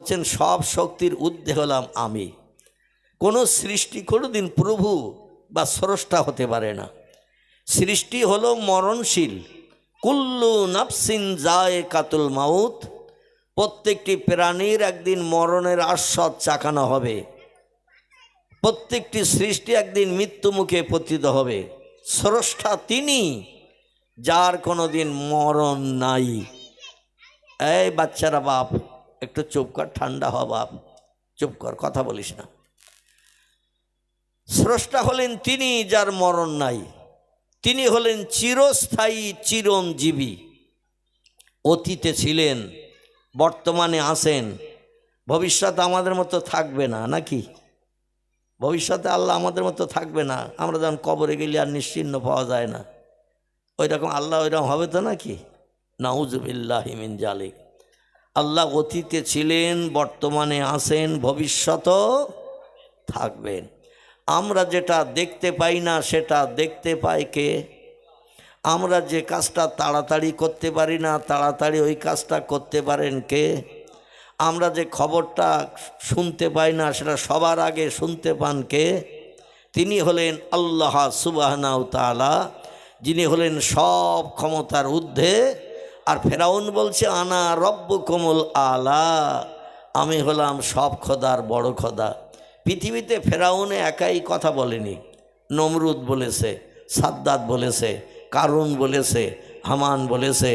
বলছেন সব শক্তির ঊর্ধ্বে হলাম আমি। কোনো সৃষ্টি কোনোদিন প্রভু বা স্রষ্টা হতে পারে না। সৃষ্টি হলো মরণশীল। কুল্লু নাফসিন যায়কাতুল মাউত, প্রত্যেকটি প্রাণীর একদিন মরণের আস্বাদ চাখানো হবে। প্রত্যেকটি সৃষ্টি একদিন মৃত্যু মুখে পতিত হবে। স্রষ্টা তিনি, যার কোনো দিন মরণ নাই। এই বাচ্চারা বাপ একটু চুপ কর, ঠান্ডা হ বাপ, চুপ কর, কথা বলিস না। স্রষ্টা হলেন তিনি, যার মরণ নাই। তিনি হলেন চিরস্থায়ী চিরঞ্জীবী। অতীতে ছিলেন, বর্তমানে আছেন, ভবিষ্যতে আমাদের মতো থাকবে না নাকি? ভবিষ্যতে আল্লাহ আমাদের মতো থাকবে না। আমরা যখন কবরে গেলে আর নিশ্চিহ্ন পাওয়া যায় না, ওই রকম আল্লাহ ওইরকম হবে তো নাকি? নাউজুবিল্লাহি মিন জালিক। আল্লাহ অতীতে ছিলেন, বর্তমানে আছেন, ভবিষ্যতও থাকবেন। আমরা যেটা দেখতে পাই না সেটা দেখতে পাই কে? আমরা যে কাজটা তাড়াতাড়ি করতে পারি না, তাড়াতাড়ি ওই কাজটা করতে পারেন কে? আমরা যে খবরটা শুনতে পাই না সেটা সবার আগে শুনতে পান কে? তিনি হলেন আল্লাহ সুবহানাহু তাআলা, যিনি হলেন সব ক্ষমতার ঊর্ধ্বে। আর ফেরাউন বলছে আনা রব্বুকুমুল আলা, আমি হলাম সব খোদার বড় খোদা। পৃথিবীতে ফেরাউনে একাই কথা বলেনি। নমরুদ বলেছে, সাদ্দাত বলেছে, কারুন বলেছে, হামান বলেছে,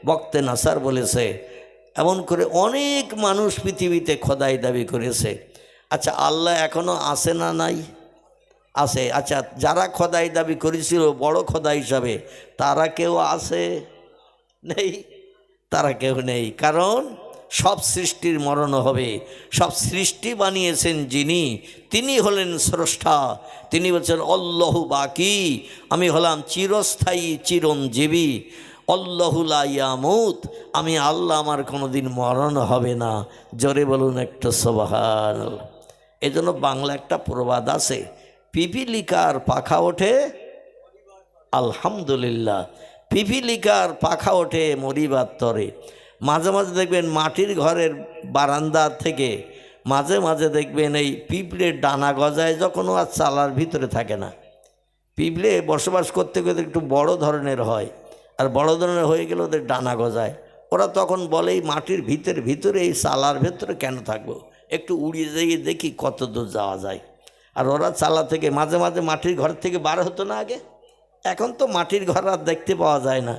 বক্তে নাসার বলেছে, এমন করে অনেক মানুষ পৃথিবীতে খোদাই দাবি করেছে। আচ্ছা, আল্লাহ এখনও আছে না নাই? আছে। আচ্ছা, যারা খোদাই দাবি করেছিল বড় খোদা হিসাবে, তারা কেউ আছে? নেই, তারা কেউ নেই। কারণ সব সৃষ্টির মরণ হবে। সব সৃষ্টি বানিয়েছেন যিনি, তিনি হলেন স্রষ্টা। তিনি বলছেন আল্লাহু বাকি, আমি হলাম চিরস্থায়ী চিরঞ্জীবী। আল্লাহু লা ইয়ামুত, আমি আল্লাহ, আমার কোনোদিন মরণ হবে না। জোরে বলুন একটু সুবহানাল্লাহ। এই জন্য বাংলা একটা প্রবাদ আছে, পিপিলিকার পাখা ওঠে আলহামদুলিল্লাহ, পিপিলিকার পাখা ওঠে মরিবার তরে। মাঝে মাঝে দেখবেন মাটির ঘরের বারান্দা থেকে মাঝে মাঝে দেখবেন এই পিঁপড়ের ডানা গজায়, যখন আর চালার ভিতরে থাকে না। পিঁপড়ে বসবাস করতে করতে একটু বড় ধরনের হয়, আর বড় ধরনের হয়ে গেলে ওদের ডানা গজায়। ওরা তখন বলে এই মাটির ভিতরে এই চালার ভেতরে কেন থাকবো, একটু উড়িয়ে যেয়ে দেখি কত দূর যাওয়া যায়। আর ওরা চালা থেকে মাঝে মাঝে মাটির ঘর থেকে বার হতো না আগে। এখন তো মাটির ঘর আর দেখতে পাওয়া যায় না,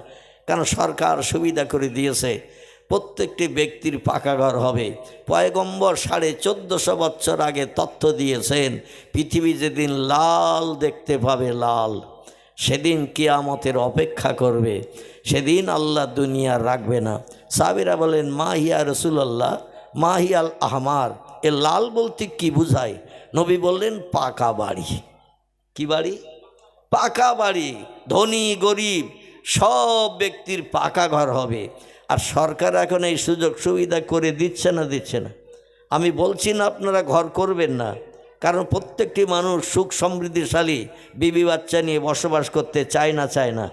কারণ সরকার সুবিধা করে দিয়েছে প্রত্যেকটি ব্যক্তির পাকা ঘর হবে। পয়গম্বর 1450 বছর আগে তথ্য দিয়েছেন, পৃথিবী যেদিন লাল দেখতে পাবে, লাল, সেদিন কিয়ামতের অপেক্ষা করবে, সেদিন আল্লাহ দুনিয়া রাখবে না। সাহাবীরা বলেন মা হিয়া রাসূলুল্লাহ, মা হিয়াল আহমার, এ লাল বলতে কি বুঝায়? নবী বললেন পাকা বাড়ি। কি বাড়ি? পাকা বাড়ি। ধনী গরিব সব ব্যক্তির পাকা ঘর হবে। আর সরকার এখন এই সুযোগ সুবিধা করে দিচ্ছে না, দিচ্ছে না। আমি বলছি না আপনারা ঘর করবেন না, কারণ প্রত্যেকটি মানুষ সুখ সমৃদ্ধিশালী বিবি বাচ্চা নিয়ে বসবাস করতে চায় না।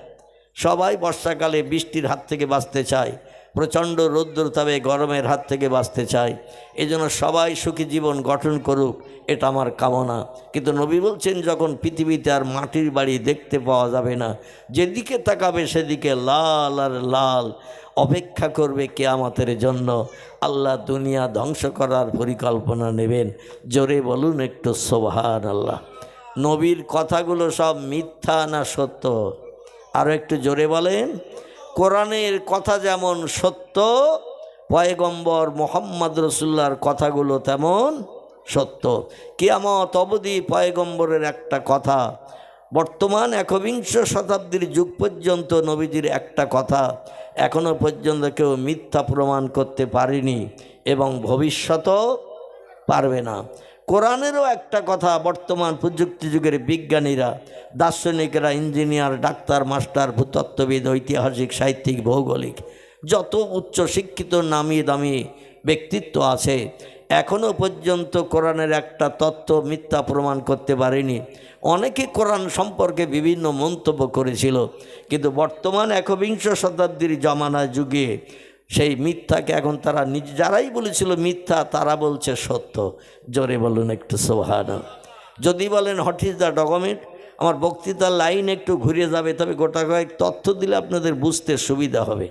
সবাই বর্ষাকালে বৃষ্টির হাত থেকে বাঁচতে চায়, প্রচণ্ড রৌদ্রতাপে গরমের হাত থেকে বাঁচতে চায়। এই জন্য সবাই সুখী জীবন গঠন করুক, এটা আমার কামনা। কিন্তু নবী বলছেন যখন পৃথিবীতে আর মাটির বাড়ি দেখতে পাওয়া যাবে না, যেদিকে তাকাবে সেদিকে লাল আর লাল, অপেক্ষা করবে কিয়ামতের জন্য। আল্লাহ দুনিয়া ধ্বংস করার পরিকল্পনা নেবেন। জোরে বলুন একটু সুবহানাল্লাহ। নবীর কথাগুলো সব মিথ্যা না সত্য? আরও একটু জোরে বলেন। কোরআনের কথা যেমন সত্য, পয়গম্বর মুহাম্মদ রাসূলুল্লাহর কথাগুলো তেমন সত্য। কিয়ামত অবধি পয়গম্বরের একটা কথা, বর্তমান 21 শতাব্দীর যুগ পর্যন্ত নবীজির একটা কথা এখনো পর্যন্ত কেউ মিথ্যা প্রমাণ করতে পারেনি এবং ভবিষ্যতেও পারবে না। কোরআনেরও একটা কথা বর্তমান প্রযুক্তি যুগের বিজ্ঞানীরা, দার্শনিকেরা, ইঞ্জিনিয়ার, ডাক্তার, মাস্টার, ভূতত্ত্ববিদ, ঐতিহাসিক, সাহিত্যিক, ভৌগোলিক, যত উচ্চ শিক্ষিত নামি দামি ব্যক্তিত্ব আছে, এখনও পর্যন্ত কোরআনের একটা তথ্য মিথ্যা প্রমাণ করতে পারেনি। অনেকে কোরআন সম্পর্কে বিভিন্ন মন্তব্য করেছিল, কিন্তু বর্তমান 21 শতাব্দীর জামানা যুগে সেই মিথ্যাকে এখন তারা যারাই বলেছিল মিথ্যা তারা বলছে সত্য। জোরে বলুন একটু সুবহানাল্লাহ। যদি বলেন হোয়াট ইজ দ্য ডকুমেন্ট, আমার বক্তৃতার লাইন একটু ঘুরে যাবে, তবে গোটা কয়েক তথ্য দিলে আপনাদের বুঝতে সুবিধা হবে।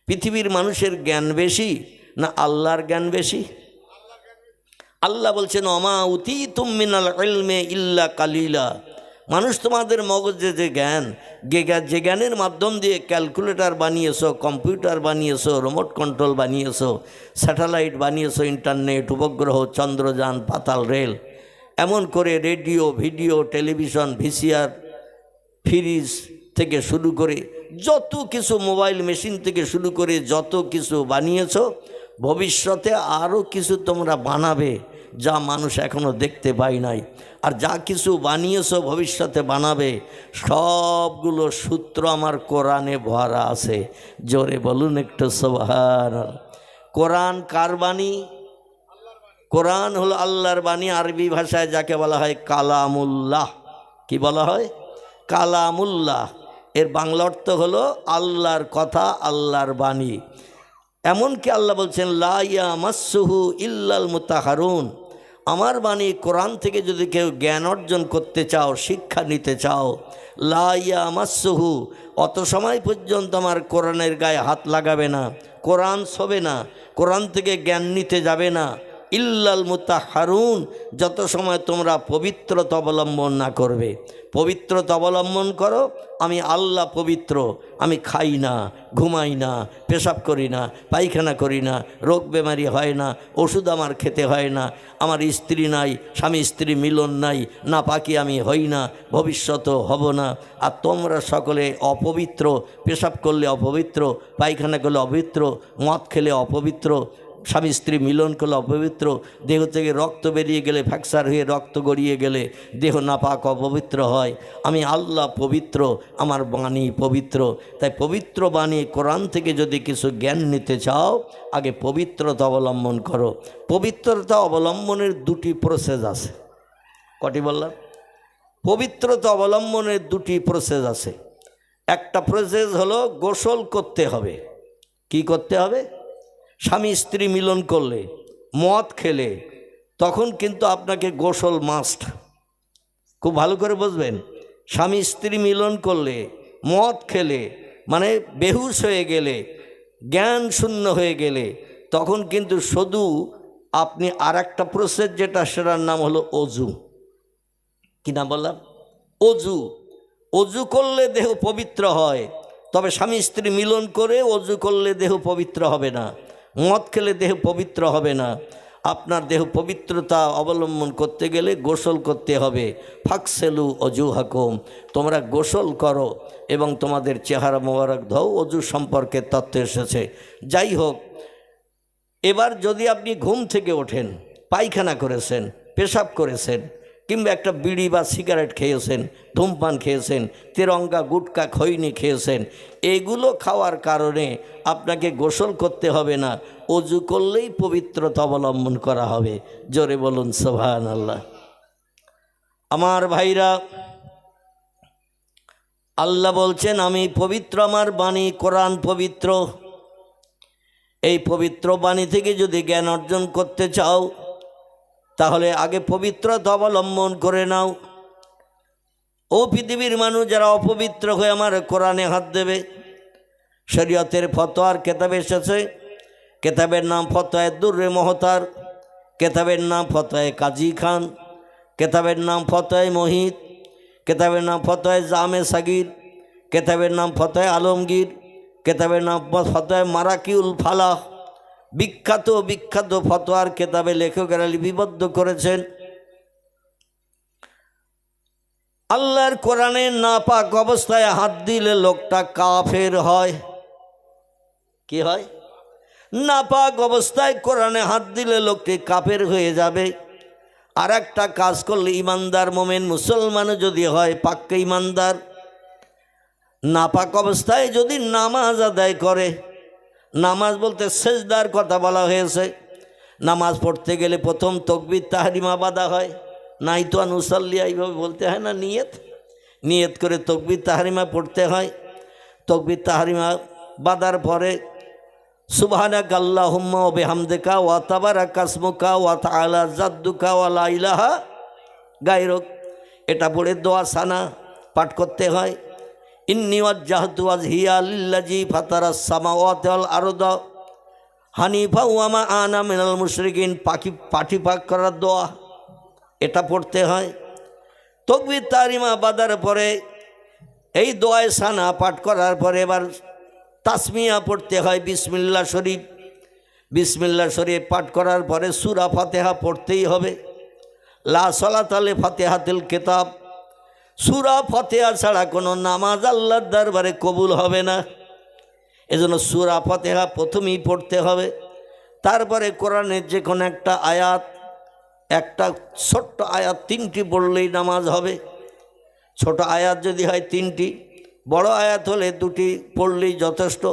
পৃথিবীর মানুষের জ্ঞান বেশি না আল্লাহর জ্ঞান বেশি? আল্লাহ বলছেন ওমা উতীতুম মিনাল ইলমি ইল্লা কালিলা। মানুষ তোমাদের মগজে যে জ্ঞান, যে জ্ঞানের মাধ্যম দিয়ে ক্যালকুলেটর বানিয়েছো, কম্পিউটার বানিয়েছো, রিমোট কন্ট্রোল বানিয়েছো, স্যাটেলাইট বানিয়েছো, ইন্টারনেট, উপগ্রহ, চন্দ্রযান, পাতাল রেল, এমন করে radio, video, television, VCR, fridge থেকে শুরু করে যত কিছু, মোবাইল মেশিন থেকে শুরু করে যত কিছু বানিয়েছো, ভবিষ্যতে আরও কিছু তোমরা বানাবে যা মানুষ এখনও দেখতে পায় নাই। আর যা কিছু বানিয়েছো ভবিষ্যতে বানাবে, সবগুলো সূত্র আমার কোরআনে ভরা আছে। জোরে বলুন একটু সুবহানাল্লাহ। কোরআন কার বাণী? কোরআন হলো আল্লাহর বাণী। আরবি ভাষায় যাকে বলা হয় কালামুল্লাহ। কি বলা হয়? কালামুল্লাহ। এর বাংলা অর্থ হলো আল্লাহর কথা, আল্লাহর বাণী। এমনকি আল্লাহ বলছেন লা ইয়ামাসসুহু ইল্লাল মুতাহহারুন। আমার বাণী কোরআন থেকে যদি কেউ জ্ঞান অর্জন করতে চাও, শিক্ষা নিতে চাও, লা ইয়ামাসসুহু, অত সময় পর্যন্ত আমার কোরআনের গায়ে হাত লাগাবে না, কোরআন ছবে না, কোরআন থেকে জ্ঞান নিতে যাবে না, ইল্লাল মুতাহহারুন, যত সময় তোমরা পবিত্রতা অবলম্বন না করবে। পবিত্রতা অবলম্বন করো। আমি আল্লাহ পবিত্র, আমি খাই না, ঘুমাই না, পেশাব করি না, পায়খানা করি না, রোগ বেমারি হয় না, ওষুধ আমার খেতে হয় না, আমার স্ত্রী নাই, স্বামী স্ত্রী মিলন নাই, না পাকি আমি হই না, ভবিষ্যতেও হব না। আর তোমরা সকলে অপবিত্র, পেশাব করলে অপবিত্র, পায়খানা করলে অপবিত্র, মদ খেলে অপবিত্র, স্বামী স্ত্রী মিলন করলে অপবিত্র, দেহ থেকে রক্ত বেরিয়ে গেলে, ফ্র্যাকচার হয়ে রক্ত গড়িয়ে গেলে দেহ নাপাক অপবিত্র হয়। আমি আল্লাহ পবিত্র, আমার বাণী পবিত্র। তাই পবিত্র বাণী কোরআন থেকে যদি কিছু জ্ঞান নিতে চাও, আগে পবিত্রতা অবলম্বন করো। পবিত্রতা অবলম্বনের দুটি প্রসেস আছে। কটি বললাম? পবিত্রতা অবলম্বনের দুটি প্রসেস আছে। একটা প্রসেস হলো গোসল করতে হবে। কি করতে হবে? স্বামী স্ত্রী মিলন করলে, মদ খেলে, তখন কিন্তু আপনাকে গোসল মাস্ট। খুব ভালো করে বুঝবেন। স্বামী স্ত্রী মিলন করলে, মদ খেলে, মানে বেহুশ হয়ে গেলে, জ্ঞান শূন্য হয়ে গেলে, তখন কিন্তু শুধু আপনি আর একটা প্রসেস যেটা, সেটার নাম হলো অজু। কি নাম বললাম? অজু। অজু করলে দেহ পবিত্র হয়। তবে স্বামী স্ত্রী মিলন করে অজু করলে দেহ পবিত্র হবে না, মদ খেলে দেহ পবিত্র হবে না। আপনার দেহ পবিত্রতা অবলম্বন করতে গেলে গোসল করতে হবে। ফাকসেলু অজুহাকুম, তোমরা গোসল করো এবং তোমাদের চেহারা মোবারক ধোও। অজু সম্পর্কে তথ্য এসেছে। যাই হোক, এবার যদি আপনি ঘুম থেকে ওঠেন, পায়খানা করেছেন, পেশাব করেছেন, কিংবা একটা বিড়ি বা সিগারেট খেয়েছেন, ধূমপান খেয়েছেন, তেরঙ্গা, গুটকা, খৈনি খেয়েছেন, এগুলো খাওয়ার কারণে আপনাকে গোসল করতে হবে না, অজু করলেই পবিত্রতা অবলম্বন করা হবে। জোরে বলুন সুবহানাল্লাহ। আমার ভাইরা, আল্লাহ বলছেন আমি পবিত্র, আমার বাণী কোরআন পবিত্র। এই পবিত্র বাণী থেকে যদি জ্ঞান অর্জন করতে চাও, তাহলে আগে পবিত্রতা অবলম্বন করে নাও। ও পৃথিবীর মানুষ যারা অপবিত্র হয়ে আমার কোরআনে হাত দেবে, শরীয়তের ফতোয়ার কেতাব এসেছে। কেতাবের নাম ফতোয়ায়ে দুররে মহতার, কেতাবের নাম ফতোয়ায়ে কাজী খান, কেতাবের নাম ফতোয়ায়ে মহিত, কেতাবের নাম ফতোয়ায়ে জামে সাগির, কেতাবের নাম ফতোয়ায়ে আলমগীর, কেতাবের নাম ফতোয়ায়ে মারাকিউল ফালাহ। বিখ্যাত বিখ্যাত ফতোয়ার কেতাবে লেখকেরা লিপিবদ্ধ করেছেন। আল্লাহর কোরআনের নাপাক অবস্থায় হাত দিলে লোকটা কাফের হয়। কি হয়? নাপাক অবস্থায় কোরআনে হাত দিলে লোকটি কাফের হয়ে যাবে। আর একটা কাজ করলে ইমানদার মোমেন মুসলমানও যদি হয়, পাক্কা ইমানদার, নাপাক অবস্থায় যদি নামাজ আদায় করে, নামাজ বলতে সেজদার কথা বলা হয়েছে। নামাজ পড়তে গেলে প্রথম তাকবীর তাহরিমা বাঁধা হয়, নাই তো নুসাল্লি, এইভাবে বলতে হয় না, নিয়ত করে তাকবীর তাহরিমা পড়তে হয়। তাকবীর তাহরিমা বাঁধার পরে সুবহানাকা আল্লাহুম্মা ওয়া বিহামদিকা ওয়া তাবারাকা ইসমুকা ওয়া তাআলা জাদ্দুকা ওয়া লা ইলাহা গায়রুক। এটা পড়ে দোয়া সানা পাঠ করতে হয়। ইন্নী ওয়াজ্জাহতু ওয়াজহিয়া লিল্লাযী ফাতারাস সামাওয়াতি ওয়াল আরদা হানিফা ওয়া মা আনা মিনাল মুশরিকিন। পাঠি পাক করার দোয়া এটা পড়তে হয়। তাকবীর তাহরিমা বাঁধার পরে এই দোয়ায় সানা পাঠ করার পরে এবার তাসমিয়া পড়তে হয় বিসমিল্লাহ শরীফ। বিসমিল্লাহ শরীফ পাঠ করার পরে সূরা ফাতিহা পড়তেই হবে। লা সালাতা লি ফাতিহাতিল কিতাব। সূরা ফাতিহা ছাড়া কোনো নামাজ আল্লাহর দরবারে কবুল হবে না। এজন্য সূরা ফাতিহা প্রথমেই পড়তে হবে। তারপরে কোরআনের যে কোনো একটা আয়াত, একটা ছোট্ট আয়াত 3টি পড়লেই নামাজ হবে। ছোট আয়াত যদি হয় 3টি, বড় আয়াত হলে 2টি পড়লেই যথেষ্ট,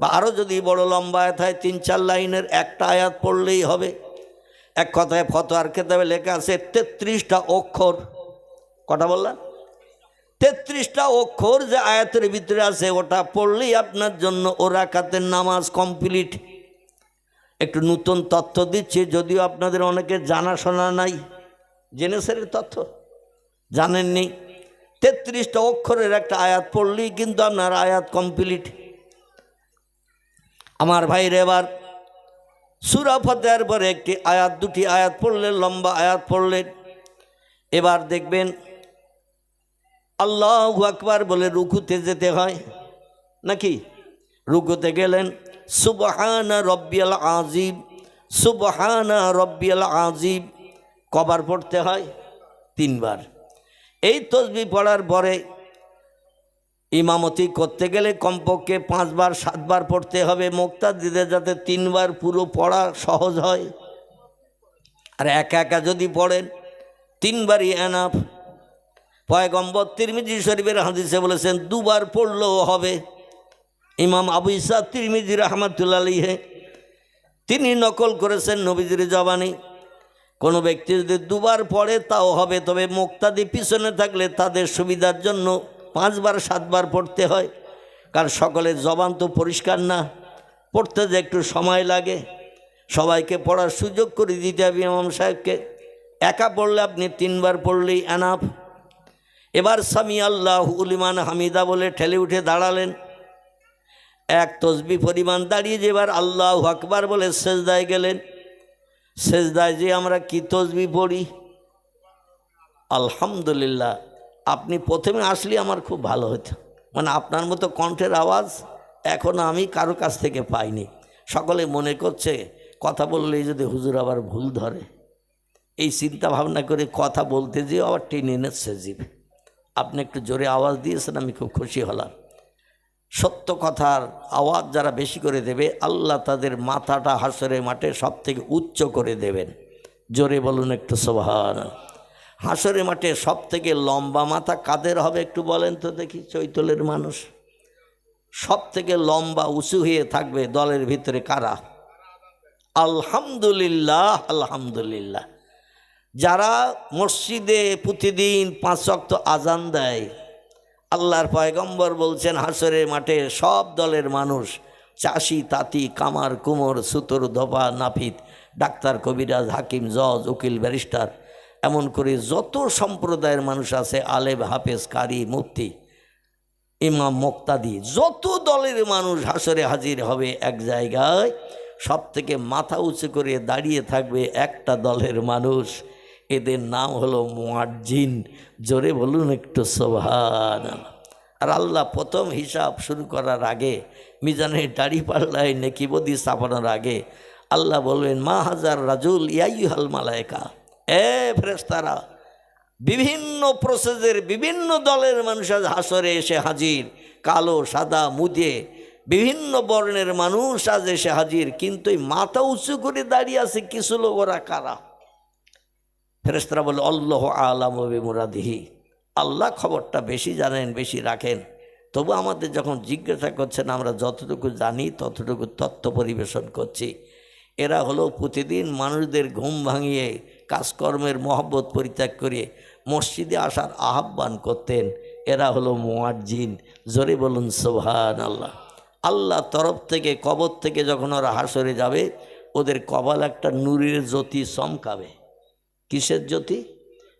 বা আরও যদি বড় লম্বা আয়াত হয় 3-4 লাইনের একটা আয়াত পড়লেই হবে। এক কথায় ফতোয়ার কিতাবে লেখা আছে 33টা অক্ষর। কটা বললাম? 33টা অক্ষর যে আয়াতের ভিতরে আছে ওটা পড়লেই আপনার জন্য ও রাকাতের নামাজ কমপ্লিট। একটু নতুন তথ্য দিচ্ছি, যদিও আপনাদের অনেকে জানাশোনা নাই। জেনেছেন তথ্য? জানেননি? 33টা অক্ষরের একটা আয়াত পড়লেই কিন্তু আপনার আয়াত কমপ্লিট। আমার ভাইরে, এবার সূরা ফাতিহার পরে একটি আয়াত 2টি আয়াত পড়লেন, লম্বা আয়াত পড়লেন। এবার দেখবেন আল্লাহু আকবার বলে রুকুতে যেতে হয় নাকি? রুকুতে গেলেন সুবহানা রব্বিয়াল আযীম, সুবহানা রব্বিয়াল আযীম কবার পড়তে হয়? 3 বার। এই তাসবিহ পড়ার পরে ইমামতি করতে গেলে কমপক্ষে 5 বার 7 বার পড়তে হবে মুক্তাদিদের, যাতে 3 বার পুরো পড়া সহজ হয়। আর একা একা যদি পড়েন 3 বারই এনাফ। পয়গম্বর তিরমিজি শরীফের হাদিসে বলেছেন 2 বার পড়লেও হবে। ইমাম আবু ইসা তিরমিজি রাহমাতুল্লাহ আলাইহি তিনি নকল করেছেন নবীজির জবানি। কোনো ব্যক্তি যদি 2 বার পড়ে তাও হবে, তবে মুক্তাদি পিছনে থাকলে তাদের সুবিধার জন্য 5 বার 7 বার পড়তে হয়। কারণ সকলের জবান তো পরিষ্কার না, পড়তে যে একটু সময় লাগে। সবাইকে পড়ার সুযোগ করে দিতে হবে ইমাম সাহেবকে। একা পড়লে আপনি 3 বার পড়লেই এনাফ। এবার সামি আল্লাহু লিমান হামিদা বলে ঠেলে উঠে দাঁড়ালেন। এক তসবিহ পরিমাণ দাঁড়িয়ে যে এবার আল্লাহু আকবার বলে সেজদায় গেলেন। সেজদায় যে আমরা কি তসবিহ পড়ি? আলহামদুলিল্লাহ। আপনি প্রথমে আসলে আমার খুব ভালো হতো, মানে আপনার মতো কণ্ঠের আওয়াজ এখনও আমি কারো কাছ থেকে পাইনি। সকলে মনে করছে কথা বললেই যদি হুজুর আবার ভুল ধরে, এই চিন্তা ভাবনা করে কথা বলতে যেয়ে আবার টেনে এনেছে জিভ। আপনি একটু জোরে আওয়াজ দিয়েছেন, আমি খুব খুশি হলাম। সত্য কথার আওয়াজ যারা বেশি করে দেবে আল্লাহ তাদের মাথাটা হাসরের মাঠে সব থেকে উচ্চ করে দেবেন। জোরে বলুন একটু সুবহানাল্লাহ। হাসরের মাঠে সব থেকে লম্বা মাথা কাদের হবে একটু বলেন তো দেখি? চৈতলের মানুষ সব থেকে লম্বা উঁচু হয়ে থাকবে দলের ভিতরে কারা? আলহামদুলিল্লাহ, আলহামদুলিল্লাহ। যারা মসজিদে প্রতিদিন 5 ওয়াক্ত আজান দেয়, আল্লাহর পয়গম্বর বলছেন হাসরের মাঠে সব দলের মানুষ, চাষি তাঁতি কামার কুমোর সুতোর ধোপা নাপিত ডাক্তার কবিরাজ হাকিম জজ উকিল ব্যারিস্টার এমন করে যত সম্প্রদায়ের মানুষ আছে, আলেম হাফেজ কারি মুফতি ইমাম মুক্তাদি, যত দলের মানুষ হাসরে হাজির হবে এক জায়গায়, সব থেকে মাথা উঁচু করে দাঁড়িয়ে থাকবে একটা দলের মানুষ। এদের নাম হলো মুয়াজ্জিন। জোরে বলুন একটু সুবহানাল্লাহ। আর আল্লাহ প্রথম হিসাব শুরু করার আগে, মিজানের দাড়ি পাল্লায় নেকিবদি চাপানোর আগে আল্লাহ বলবেন মা হাজার রাজুল ইয়াইহাল মালায়েকা, এ ফেরেশতারা, বিভিন্ন প্রসেসের বিভিন্ন দলের মানুষ আজ হাসরে এসে হাজির। কালো সাদা মুদে বিভিন্ন বর্ণের মানুষ আজ এসে হাজির, কিন্তু এই মাথা উঁচু করে দাঁড়িয়ে আছে কিছু লোক, ওরা কারা? ফেরেশতারা বলে আল্লাহু আ'লামু বিমুরাদিহি, আল্লাহ খবরটা বেশি জানেন, বেশি রাখেন। তবু আমাদের যখন জিজ্ঞাসা করছেন আমরা যতটুকু জানি ততটুকু তথ্য পরিবেশন করছি। এরা হলো প্রতিদিন মানুষদের ঘুম ভাঙিয়ে কাজকর্মের মহব্বত পরিত্যাগ করে মসজিদে আসার আহ্বান করতেন। এরা হলো মুয়াজ্জিন। জোরে বলুন সুবহানাল্লাহ। আল্লাহ তরফ থেকে কবর থেকে যখন ওরা হাসরে যাবে ওদের কপাল একটা নূরের জ্যোতি চমকাবে। কিসের জ্যোতি?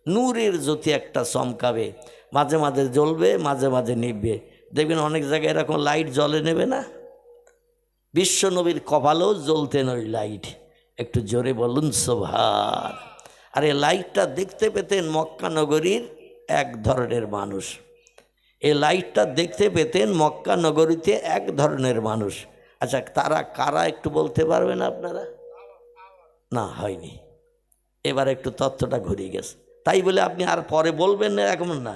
নূরের জ্যোতি একটা চমকাবে, মাঝে মাঝে জ্বলবে মাঝে মাঝে নিভবে। দেখবেন অনেক জায়গায় এরকম লাইট জ্বলে নেবে না? বিশ্ব নবীর কপালেও জ্বলতেন ওই লাইট। একটু জোরে বলুন সুবহান। আর এই লাইটটা দেখতে পেতেন মক্কা নগরীর এক ধরনের মানুষ। এই লাইটটা দেখতে পেতেন মক্কা নগরীতে এক ধরনের মানুষ। আচ্ছা, তারা কারা একটু বলতে পারবেন আপনারা? না, হয়নি। এবার একটু তথ্যটা ঘুরিয়ে গেছে, তাই বলে আপনি আর পরে বলবেন না এমন না।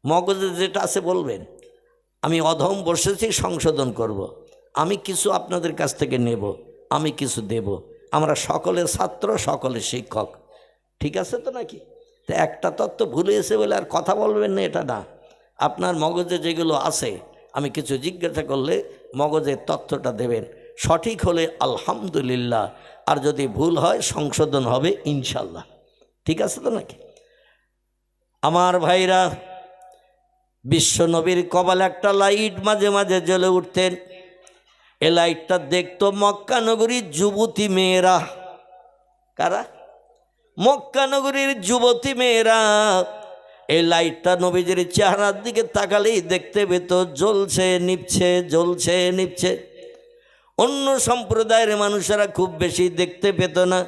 মগজে যেটা আছে বলবেন। আমি অধম বসেছি, সংশোধন করব। আমি কিছু আপনাদের কাছ থেকে নেব, আমি কিছু দেব। আমরা সকলের ছাত্র, সকলের শিক্ষক, ঠিক আছে তো নাকি? তো একটা তত্ত্ব ভুলে এসে বলে আর কথা বলবেন না এটা না। আপনার মগজে যেগুলো আছে আমি কিছু জিজ্ঞাসা করলে মগজের তথ্যটা দেবেন। সঠিক হলে আলহামদুলিল্লাহ, আর যদি ভুল হয় সংশোধন হবে ইনশাল্লাহ, ঠিক আছে তো নাকি? আমার ভাইরা, বিশ্ব নবীর কপালে একটা লাইট মাঝে মাঝে জ্বলে উঠতেন। এ লাইটটা দেখতো মক্কা নগরীর যুবতী মেয়েরা। কারা? মক্কা নগরীর যুবতী মেয়েরা। এই লাইটটা নবীজির চেহারার দিকে তাকালেই দেখতে পেত জ্বলছে নিভছে, জ্বলছে নিভছে। অন্য সম্প্রদায়ের মানুষেরা খুব বেশি দেখতে পেত না,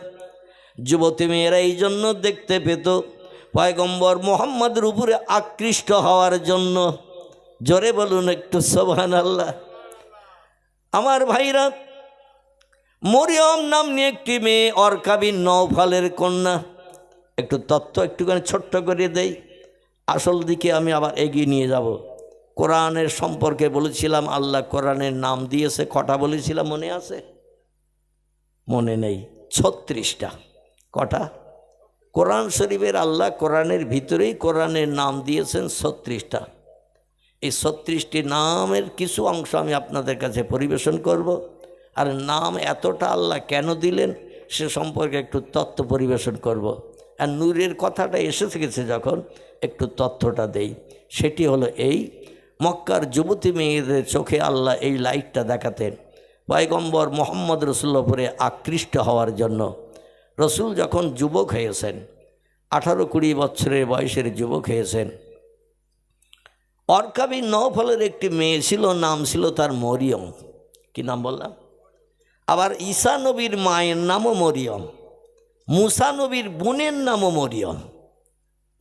যুবতী মেয়েরা এই জন্য দেখতে পেত পয়গম্বর মুহাম্মদের উপরে আকৃষ্ট হওয়ার জন্য। জোরে বলুন একটু সুবহানাল্লাহ। আমার ভাইরা, মরিয়ম নামনি একটি মেয়ে, অরকা বিন নওফালের কন্যা। একটু তথ্য একটুখানি ছোট্ট করে দেই, আসল দিকে আমি আবার এগিয়ে নিয়ে যাব। কোরআনের সম্পর্কে বলেছিলাম আল্লাহ কোরআনের নাম দিয়েছে, কটা বলেছিলাম মনে আছে? মনে নেই। 36টা। কটা? কোরআন শরীফের আল্লাহ কোরআনের ভিতরেই কোরআনের নাম দিয়েছেন 36টা। এই 36টি নামের কিছু অংশ আমি আপনাদের কাছে পরিবেশন করব। আর নাম এতটা আল্লাহ কেন দিলেন সে সম্পর্কে একটু তথ্য পরিবেশন করব। আর নূরের কথাটা এসে গেছে যখন, একটু তথ্যটা দেই। সেটি হলো এই, মক্কার যুবতী মেয়েদের চোখে আল্লাহ এই লাইটটা দেখাতেন পয়গম্বর মুহাম্মদ রসুল্লাহ উপরে আকৃষ্ট হওয়ার জন্য। রসুল যখন যুবক হয়েছেন, 18-20 বছরের বয়সের যুবক হয়েছেন, অরকা বিন নওফালের একটি মেয়ে ছিল, নাম ছিল তার মরিয়ম। কি নাম বললাম? আবার ঈসা নবীর মায়ের নামও মরিয়ম, মুসা নবীর বোনের নামও মরিয়ম।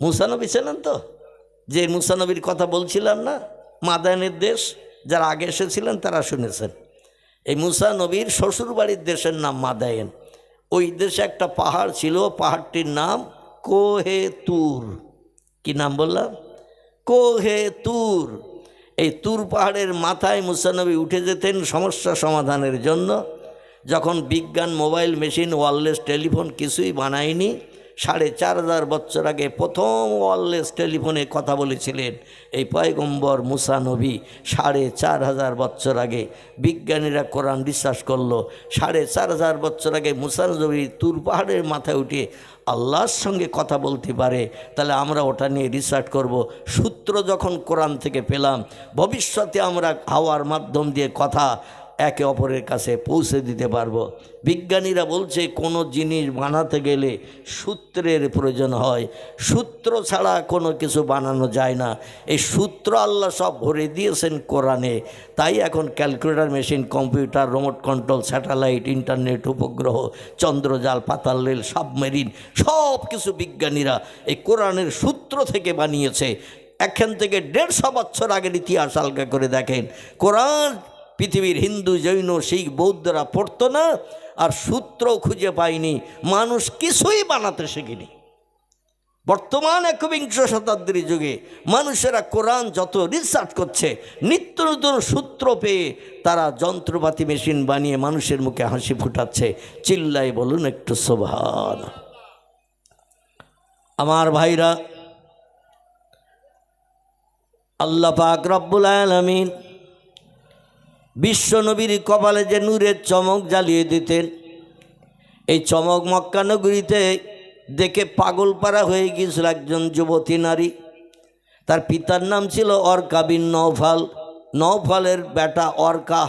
মুসা নবী ছিলেন তো, যে মুসা নবীর কথা বলছিলাম না, মাদায়েনের দেশ, যারা আগে এসেছিলেন তারা শুনেছেন। এই মুসা নবীর শ্বশুরবাড়ির দেশের নাম মাদায়েন। ওই দেশে একটা পাহাড় ছিল, পাহাড়টির নাম কোহে তুর। কি নাম বললাম? কোহে তুর। এই তুর পাহাড়ের মাথায় মুসা নবী উঠে যেতেন সমস্যা সমাধানের জন্য। যখন বিজ্ঞান, মোবাইল, মেশিন, ওয়্যারলেস টেলিফোন কিছুই বানায়নি, 4500 বছর আগে প্রথম ওয়্যারলেস টেলিফোনে কথা বলেছিলেন এই পয়গম্বর মুসা নবী। 4500 বছর আগে বিজ্ঞানীরা কোরআন বিশ্বাস করলো। 4500 বছর আগে মুসা নবী তুর পাহাড়ের মাথায় উঠে আল্লাহর সঙ্গে কথা বলতে পারে, তাহলে আমরা ওটা নিয়ে রিসার্চ করব। সূত্র যখন কোরআন থেকে পেলাম, ভবিষ্যতে আমরা হাওয়ার মাধ্যম দিয়ে কথা একে অপরের কাছে পৌঁছে দিতে পারবো। বিজ্ঞানীরা বলছে কোনো জিনিস বানাতে গেলে সূত্রের প্রয়োজন হয়, সূত্র ছাড়া কোনো কিছু বানানো যায় না। এই সূত্র আল্লাহ সব ভরে দিয়েছেন কোরআনে। তাই এখন calculator machine, computer, remote control, satellite, internet, উপগ্রহ, চন্দ্রজাল, পাতাল রেল, সাবমেরিন, সব কিছু বিজ্ঞানীরা এই কোরআনের সূত্র থেকে বানিয়েছে। এখান থেকে 150 বছর আগের ইতিহাস আলগা করে দেখেন, কোরআন পৃথিবীর হিন্দু, জৈন, শিখ, বৌদ্ধরা পড়তো না, আর সূত্র খুঁজে পায়নি। মানুষ কিছুই বানাতে শেখেনি। বর্তমান 21 শতাব্দীর যুগে মানুষেরা কোরআন যত রিসার্চ করছে, নিত্য নতুন সূত্র পেয়ে তারা যন্ত্রপাতি, মেশিন বানিয়ে মানুষের মুখে হাসি ফুটাচ্ছে। চিল্লাই বলুন একটু সুবহান। আমার ভাইরা, আল্লাহ পাক রব্বুল আলামিন বিশ্ব নবীর কপালে যে নূরের চমক জ্বালিয়ে দিতেন, এই চমক মক্কা নগরীতে দেখে পাগলপাড়া হয়ে গিয়েছিল একজন যুবতী নারী। তার পিতার নাম ছিল অরকা বিন নওফাল। নওফালের বেটা অরকা,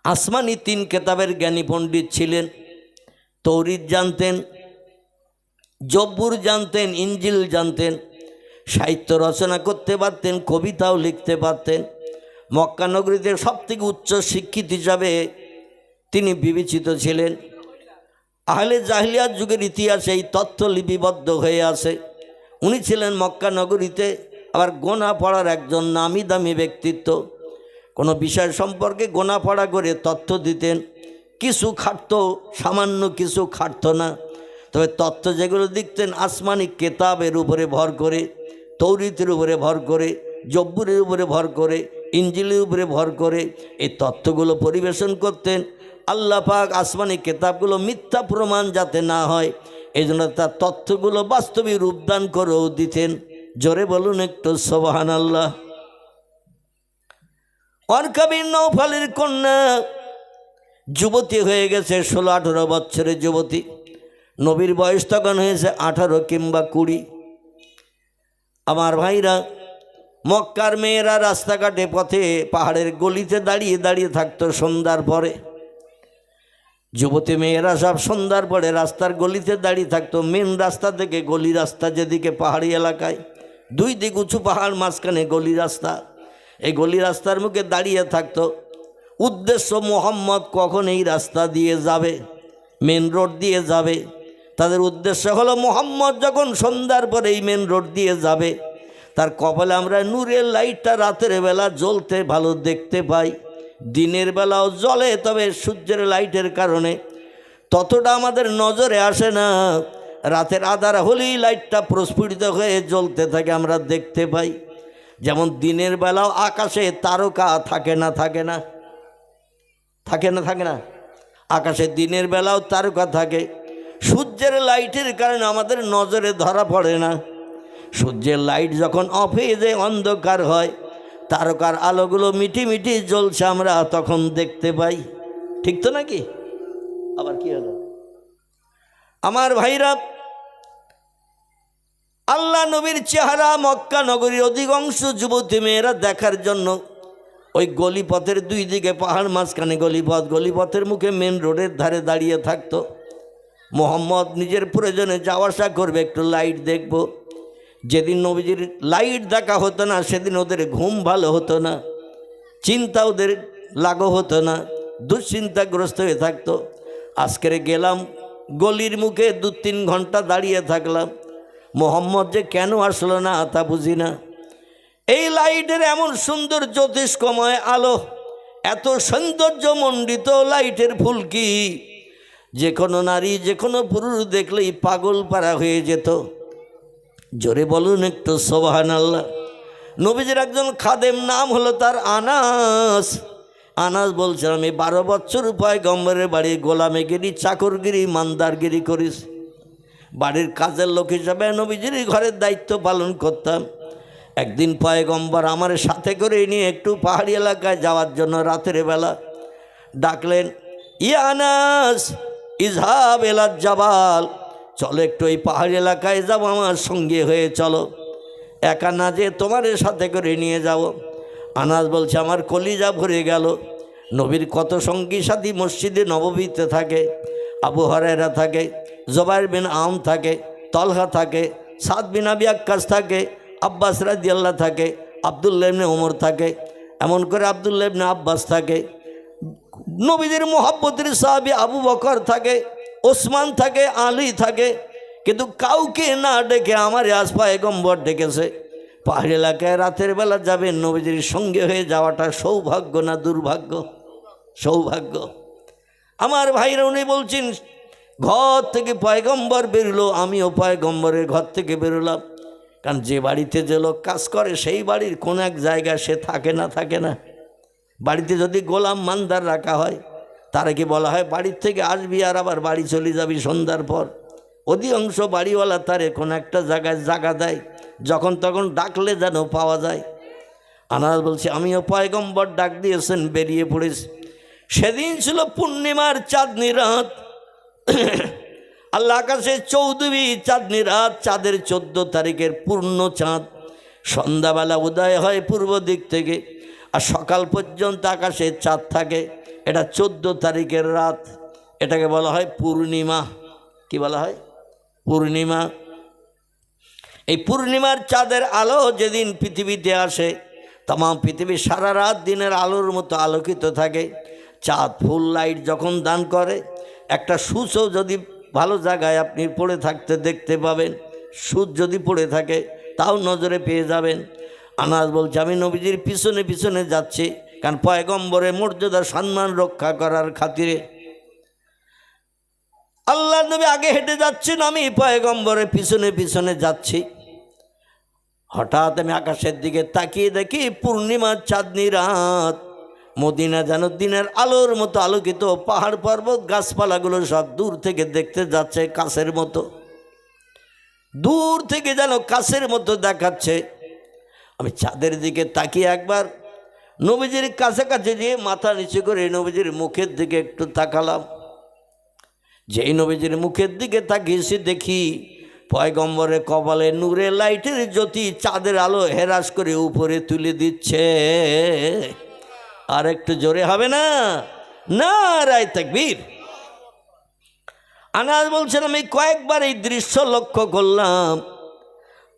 আসমানি 3 কেতাবের জ্ঞানী পণ্ডিত ছিলেন। তৌরিত জানতেন, জব্বুর জানতেন, ইঞ্জিল জানতেন, সাহিত্য রচনা করতে পারতেন, কবিতাও লিখতে পারতেন। মক্কা নগরীতে সবথেকে উচ্চ শিক্ষিত হিসাবে তিনি বিবেচিত ছিলেন। আহলে জাহিলিয়াত যুগের ইতিহাসে এই তথ্য লিপিবদ্ধ হয়ে আছে। উনি ছিলেন মক্কা নগরীতে আবার গোনা পড়ার একজন নামি দামি ব্যক্তিত্ব। কোনো বিষয় সম্পর্কে গোনা পড়া করে তথ্য দিতেন। কিছু খাটত, সামান্য কিছু খাটত না। তবে তথ্য যেগুলো দিতেন আসমানি কেতাবের উপরে ভর করে, তৌরিতের উপরে ভর করে, জব্বুরের উপরে ভর করে, ইঞ্জিলের উপরে ভর করে এই তথ্যগুলো পরিবেশন করতেন। আল্লাহ পাক আসমানি কেতাবগুলো মিথ্যা প্রমাণ যাতে না হয় এই জন্য তার তথ্যগুলো বাস্তবিক রূপদান করেও দিতেন। জোরে বলুন একটু সুবহানাল্লাহ। ওয়ারকা বিন নওফালের কন্যা যুবতী হয়ে গেছে, 16-18 বছরের যুবতী। নবীর বয়স তখন হয়েছে 18 কিংবা 20। আমার ভাইরা, মক্কার মেয়েরা রাস্তাঘাটে পথে পাহাড়ের গলিতে দাঁড়িয়ে দাঁড়িয়ে থাকতো সন্ধ্যার পরে। যুবতী মেয়েরা সব সন্ধ্যার পরে রাস্তার গলিতে দাঁড়িয়ে থাকতো। মেন রাস্তা থেকে গলি রাস্তা, যেদিকে পাহাড়ি এলাকায় 2 দিক উঁচু পাহাড়, মাঝখানে গলি রাস্তা। এই গলি রাস্তার মুখে দাঁড়িয়ে থাকতো। উদ্দেশ্য মোহাম্মদ কখন এই রাস্তা দিয়ে যাবে, মেন রোড দিয়ে যাবে। তাদের উদ্দেশ্য হলো মোহাম্মদ যখন সন্ধ্যার পরে এই মেন রোড দিয়ে যাবে, তার কপালে আমরা নূরের লাইটটা রাতের বেলা জ্বলতে ভালো দেখতে পাই। দিনের বেলাও জ্বলে, তবে সূর্যের লাইটের কারণে ততটা আমাদের নজরে আসে না। রাতের আধার হলেই লাইটটা প্রস্ফুটিত হয়ে জ্বলতে থাকে, আমরা দেখতে পাই। যেমন দিনের বেলাও আকাশে তারকা থাকে না, থাকে না, থাকে না, থাকে না। আকাশে দিনের বেলাও তারকা থাকে। সূর্যের লাইটের কারণে আমাদের নজরে ধরা পড়ে না। সূর্যের লাইট যখন অফ হয়ে যায়, অন্ধকার হয়, তারকার আলোগুলো মিটি মিটি জ্বলছে, আমরা তখন দেখতে পাই। ঠিক তো নাকি? আবার কি হলো আমার ভাইরা? আল্লাহ নবীর চেহারা মক্কা নগরীর অধিকাংশ যুবতী মেয়েরা দেখার জন্য ওই গলিপথের 2 দিকে পাহাড়, মাঝখানে গলিপথ, গলিপথের মুখে মেন রোডের ধারে দাঁড়িয়ে থাকতো। মোহাম্মদ নিজের প্রয়োজনে যাওয়া আসা করবে, একটু লাইট দেখব। যেদিন নবীজির লাইট দেখা হতো না, সেদিন ওদের ঘুম ভালো হতো না, চিন্তা ওদের লাগো হতো না, দুশ্চিন্তাগ্রস্ত হয়ে থাকতো। আজকের গেলাম গলির মুখে 2-3 ঘন্টা দাঁড়িয়ে থাকলাম, মোহাম্মদ যে কেন আসলো না তা বুঝি না। এই লাইটের এমন সুন্দর জ্যোতিষ্কময় আলো, এত সৌন্দর্যমণ্ডিত লাইটের ফুলকি, যে কোনো নারী, যে কোনো পুরুষ দেখলেই পাগল পারা হয়ে যেত। জোরে বলুন একটু সুবহানাল্লাহ। নবীজির একজন খাদেম, নাম হলো তার আনাস। আনাস বলছে, আমি 12 বছর পয়গম্বরের বাড়ি গোলামেগিরি, চাকরগিরি, মান্দারগিরি করিস। বাড়ির কাজের লোক হিসাবে নবীজির ঘরের দায়িত্ব পালন করতাম। একদিন পয়গম্বর আমার সাথে করে নিয়ে একটু পাহাড়ি এলাকায় যাওয়ার জন্য রাতের বেলা ডাকলেন, ইয়া আনাস ইজহাব এলা জাবাল, চলো একটু এই পাহাড়ি এলাকায় যাবো, আমার সঙ্গে হয়ে চলো, একা না যে তোমার সাথে করে নিয়ে যাব। আনাস বলছে, আমার কলিজা ভরে গেল। নবীর কত সঙ্গী সাথী মসজিদে নববীতে থাকে। আবু হুরায়রা থাকে, জুবাইর বিন আম থাকে, তলহা থাকে, সাদ বিন আবি ওয়াক্কাস থাকে, আব্বাস রাদিয়াল্লাহু থাকে, আব্দুল্লাহ ইবনে ওমর থাকে, এমন করে আব্দুল্লাহ ইবনে আব্বাস থাকে। নবীদের মুহাব্বতের সাহাবী আবু বকর থাকে, ওসমান থাকে, আলী থাকে। কিন্তু কাউকে না ডেকে আমার আজ পয়গম্বর ডেকেছে। পাহাড়ি এলাকায় রাতের বেলা যাবেন, নবীজির সঙ্গে হয়ে যাওয়াটা সৌভাগ্য না দুর্ভাগ্য? সৌভাগ্য। আমার ভাইরা, উনি বলছেন, ঘর থেকে পয়গম্বর বেরোলো, আমিও পয়গম্বরের ঘর থেকে বেরোলাম। কারণ যে বাড়িতে যে লোক কাজ করে, সেই বাড়ির কোন এক জায়গায় সে থাকে না, থাকে না। বাড়িতে যদি গোলাম মানদার রাখা হয়, তারা কি বলা হয় বাড়ির থেকে আসবি আর আবার বাড়ি চলে যাবি সন্ধ্যার পর। অধিকাংশ বাড়িওয়ালা তারে কোনো একটা জায়গায় জায়গা দেয়, যখন তখন ডাকলে যেন পাওয়া যায়। আনাস বলছে, আমিও পয়গম্বর ডাক দিয়েছেন, বেরিয়ে পড়েছি। সেদিন ছিল পূর্ণিমার চাঁদনি রাত। আল্লাহ আকাশে 14 চাঁদনি রাত, চাঁদের 14 তারিখের পূর্ণ চাঁদ। সন্ধ্যাবেলা উদয় হয় পূর্ব দিক থেকে, আর সকাল পর্যন্ত আকাশে চাঁদ থাকে। এটা 14 তারিখের রাত, এটাকে বলা হয় পূর্ণিমা। কি বলা হয়? পূর্ণিমা। এই পূর্ণিমার চাঁদের আলো যেদিন পৃথিবীতে আসে, तमाम पृथिवी सारा रात दिनेर आलोर मतो आलोकित थाके। चाँद फुल लाइट जखन दान करे, एक सूचो यदि भालो जायगाय आपनि पड़े थाकते देखते पाबेन, सूच यदि पड़े थाके ताओ नजरे पेये जाबेन। आनास बोलछे आमि नबीजिर पिछने पिछने जाচ্ছি, कारण पयगम्बरेर मर्यादा सम्मान रक्षा करार खातिरे आल्लाहर नबी आगे हेঁটে যাচ্ছেন, আমি পয়গম্বরের পিছনে পিছনে যাচ্ছি। हठात मैं आकाशेर दिके ताकिये देखी पूर्णिमा चाँदनी रात, मदिना जेन दिनेर आलोर मतो आलोकित, पहाड़ पर्वत गाछपालागुलो सब दूर थेके देखते जाच्छे काछेर मतो, दूर थेके जेन काछेर मतो देखाच्छे। आमि चाँदेर दिके ताकिये एकबार नबीजिर काछाकाछि जेये माथा नीचु करे नबीजिर मुखेर दिके एकटु ताकालाम। जेई नबीजिर मुखेर दिके ताकिয়েছি देखी पयगम्बरेर कपाले नूरेर लाइटेर ज्योति चाँदेर आलो हेरास करे ऊपरे तुले दिच्छे। आर एकटु जोरे हबे ना? नाराए ताकबीर। आनास बोलছেন আমি কয়েকবার এই দৃশ্য লক্ষ্য করলাম।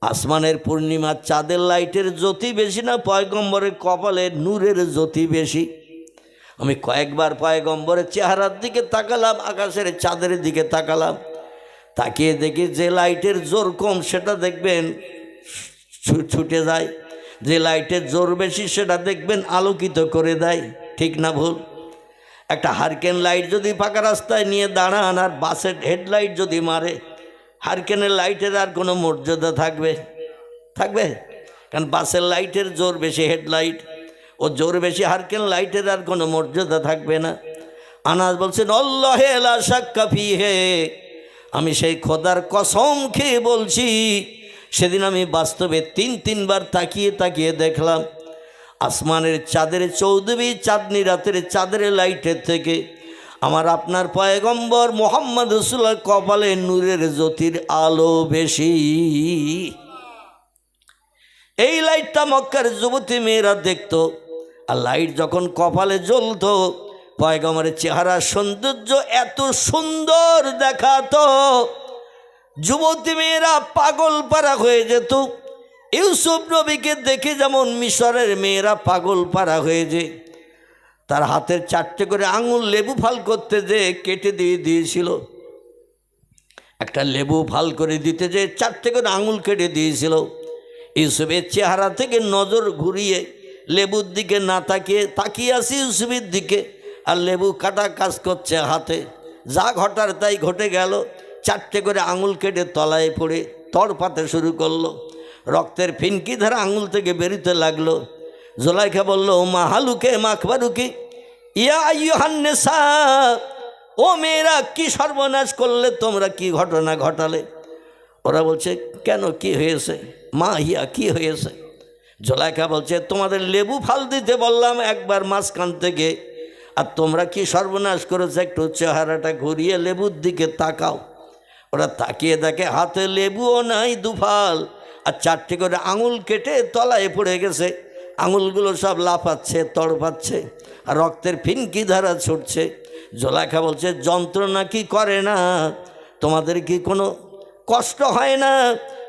আসমানের পূর্ণিমা চাঁদের লাইটের জ্যোতি বেশি না পয়গম্বরের কপালে নূরের জ্যোতি বেশি? আমি কয়েকবার পয়গম্বরের চেহারার দিকে তাকালাম, আকাশের চাঁদের দিকে তাকালাম, তাকিয়ে দেখি যে লাইটের জোর কম সেটা দেখবেন ছুটে যায়, যে লাইটের জোর বেশি সেটা দেখবেন আলোকিত করে দেয়। ঠিক না ভুল? একটা হারকেন লাইট যদি ফাঁকা রাস্তায় নিয়ে দাঁড়ান আর বাসের হেডলাইট যদি মারে, হারকেনের লাইটের আর কোনো মর্যাদা থাকবে? থাকবে? কারণ বাসের লাইটের জোর বেশি, হেডলাইট ও জোর বেশি, হারকেন লাইটের আর কোনো মর্যাদা থাকবে না। আনাস বলছেন আল্লাহে লা শাক্কা ফিহে, আমি সেই খোদার কসম খেয়ে বলছি সেদিন আমি বাস্তবে তিনবার তাকিয়ে তাকিয়ে দেখলাম আসমানের চাঁদের চৌদবি চাঁদনি রাতের চাঁদের লাইটের থেকে আমার আপনার পয়গম্বর মুহাম্মদ রাসূলের কপালে নূরের জ্যোতির আলো বেশি। এই লাইটটা মক্কার যুবতী মেয়েরা দেখত, আর লাইট যখন কপালে জ্বলতো পয়গম্বরের চেহারা সৌন্দর্য এত সুন্দর দেখাতো, যুবতী মেয়েরা পাগল পারা হয়ে যেত। ইউসুফ নবীকে দেখে যেমন মিশরের মেয়েরা পাগল পারা হয়ে যায়, তার হাতের 4টে করে আঙুল লেবু ফাল করতে যে কেটে দিয়েছিল, একটা লেবু ফাল করে দিতে যে 4টে করে আঙুল কেটে দিয়েছিল। ইউসুফের চেহারা থেকে নজর ঘুরিয়ে লেবুর দিকে না তাকিয়ে আসি ইউসুফের দিকে, আর লেবু কাটা কাজ করছে হাতে। যা ঘটার তাই ঘটে গেল, 4টে করে আঙুল কেটে তলায় পড়ে তড়পাতে শুরু করলো, রক্তের ফিনকি ধারা আঙুল থেকে বেরোতে লাগলো। জুলাইখা বলল মা হালুকে মাখবারুকে ইয়া আইয়ুহান নিসা, ও মেয়েরা কি সর্বনাশ করলে তোমরা, কি ঘটনা ঘটালে? ওরা বলছে কেন, কি হয়েছে? মা হিয়া, কি হয়েছে? জুলাইখা বলছে তোমাদের লেবু ফাল দিতে বললাম একবার মাঝখান থেকে, আর তোমরা কি সর্বনাশ করেছে, একটু চেহারাটা ঘুরিয়ে লেবুর দিকে তাকাও। ওরা তাকিয়ে দেখে হাতে লেবুও নাই দুফাল, আর 4টে করে আঙুল কেটে তলায় পড়ে গেছে। আঙুলগুলো সব লাফাচ্ছে, তড়পাচ্ছে, আর রক্তের ফিনকি ধারা ছুটছে। জুলাইখা বলছে যন্ত্রণা কি করে না? তোমাদের কি কোনো কষ্ট হয় না?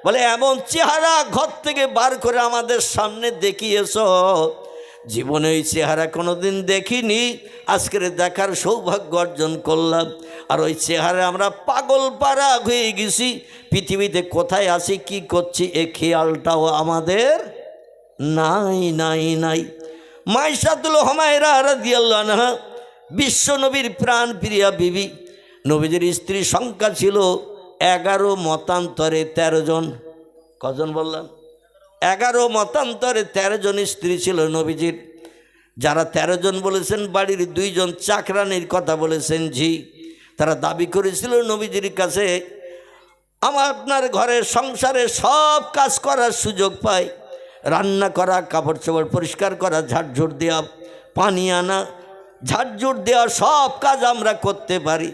বলে এমন চেহারা ঘর থেকে বার করে আমাদের সামনে দেখিয়েছ, জীবনে ওই চেহারা কোনোদিন দেখিনি, আজকের দেখার সৌভাগ্য অর্জন করলাম। আর ওই চেহারা আমরা পাগল পারা হয়ে গেছি, পৃথিবীতে কোথায় আছি কি করছি এ খেয়ালটাও আমাদের নাই নাই নাই। মাইশাতুল হুমায়রা রাদিয়াল্লাহু আনহা বিশ্ব নবীর প্রাণ প্রিয়া বিবি, নবীজির স্ত্রী সংখ্যা ছিল 11 মতান্তরে 13 জন। কজন বললাম? 11 মতান্তরে 13 জন স্ত্রী ছিল নবীজির। যারা 13 জন বলেছেন বাড়ির 2 জন চাকরানির কথা বলেছেন জি, তারা দাবি করেছিল নবীজির কাছে আমার আপনার ঘরের সংসারে সব কাজ করার সুযোগ পাই, রান্না করা, কাপড় চোপড় পরিষ্কার করা, ঝাড়ঝুড় দেওয়া, পানি আনা, ঝাড়ঝুড় দেওয়া, সব কাজ আমরা করতে পারি,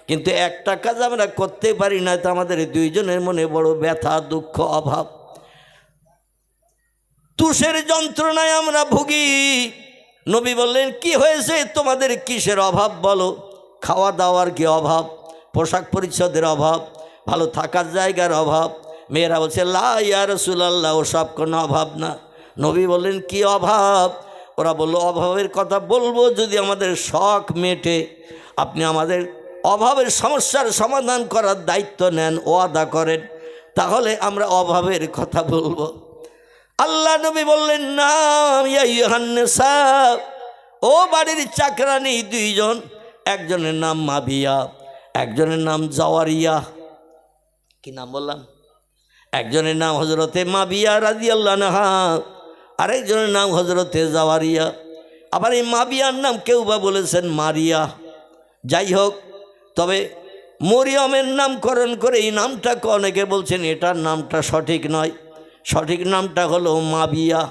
কিন্তু একটা কাজ আমরা করতে পারি না, তো আমাদের 2 জনের মনে বড় ব্যথা, দুঃখ, অভাব, তুষের যন্ত্রণায় আমরা ভুগি। নবী বললেন, কি হয়েছে তোমাদের, কিসের অভাব বলো? খাওয়া দাওয়ার কি অভাব? পোশাক পরিচ্ছদের অভাব? ভালো থাকার জায়গার অভাব? মেয়েরা বলছে, লা ইয়া রাসূলুল্লাহ, ওসব কোনো অভাব না। নবী বললেন, কি অভাব? ওরা বলল, অভাবের কথা বলবো যদি আমাদের শখ মেটে, আপনি আমাদের অভাবের সমস্যার সমাধান করার দায়িত্ব নেন, ওয়াদা করেন, তাহলে আমরা অভাবের কথা বলবো। আল্লাহ নবী বললেন, না ইয়া আইয়ুহান নিসা, ও বাড়ির চাকরানি দুইজন, একজনের নাম মাবিয়া, একজনের নাম জাওয়ারিয়া। কি নাম বললাম? একজনের নাম হযরতে মাবিয়া রাদিয়াল্লাহু আনহা, আরেকজনের নাম হযরতে জাওয়ারিয়া। আবার এই মাবিয়ার নাম কেউ বা বলেছেন মারিয়া। যাই হোক, তবে মরিয়মের নামকরণ করে এই নামটাকে অনেকে বলছেন এটার নামটা সঠিক নয়, সঠিক নামটা হলো মাবিয়া।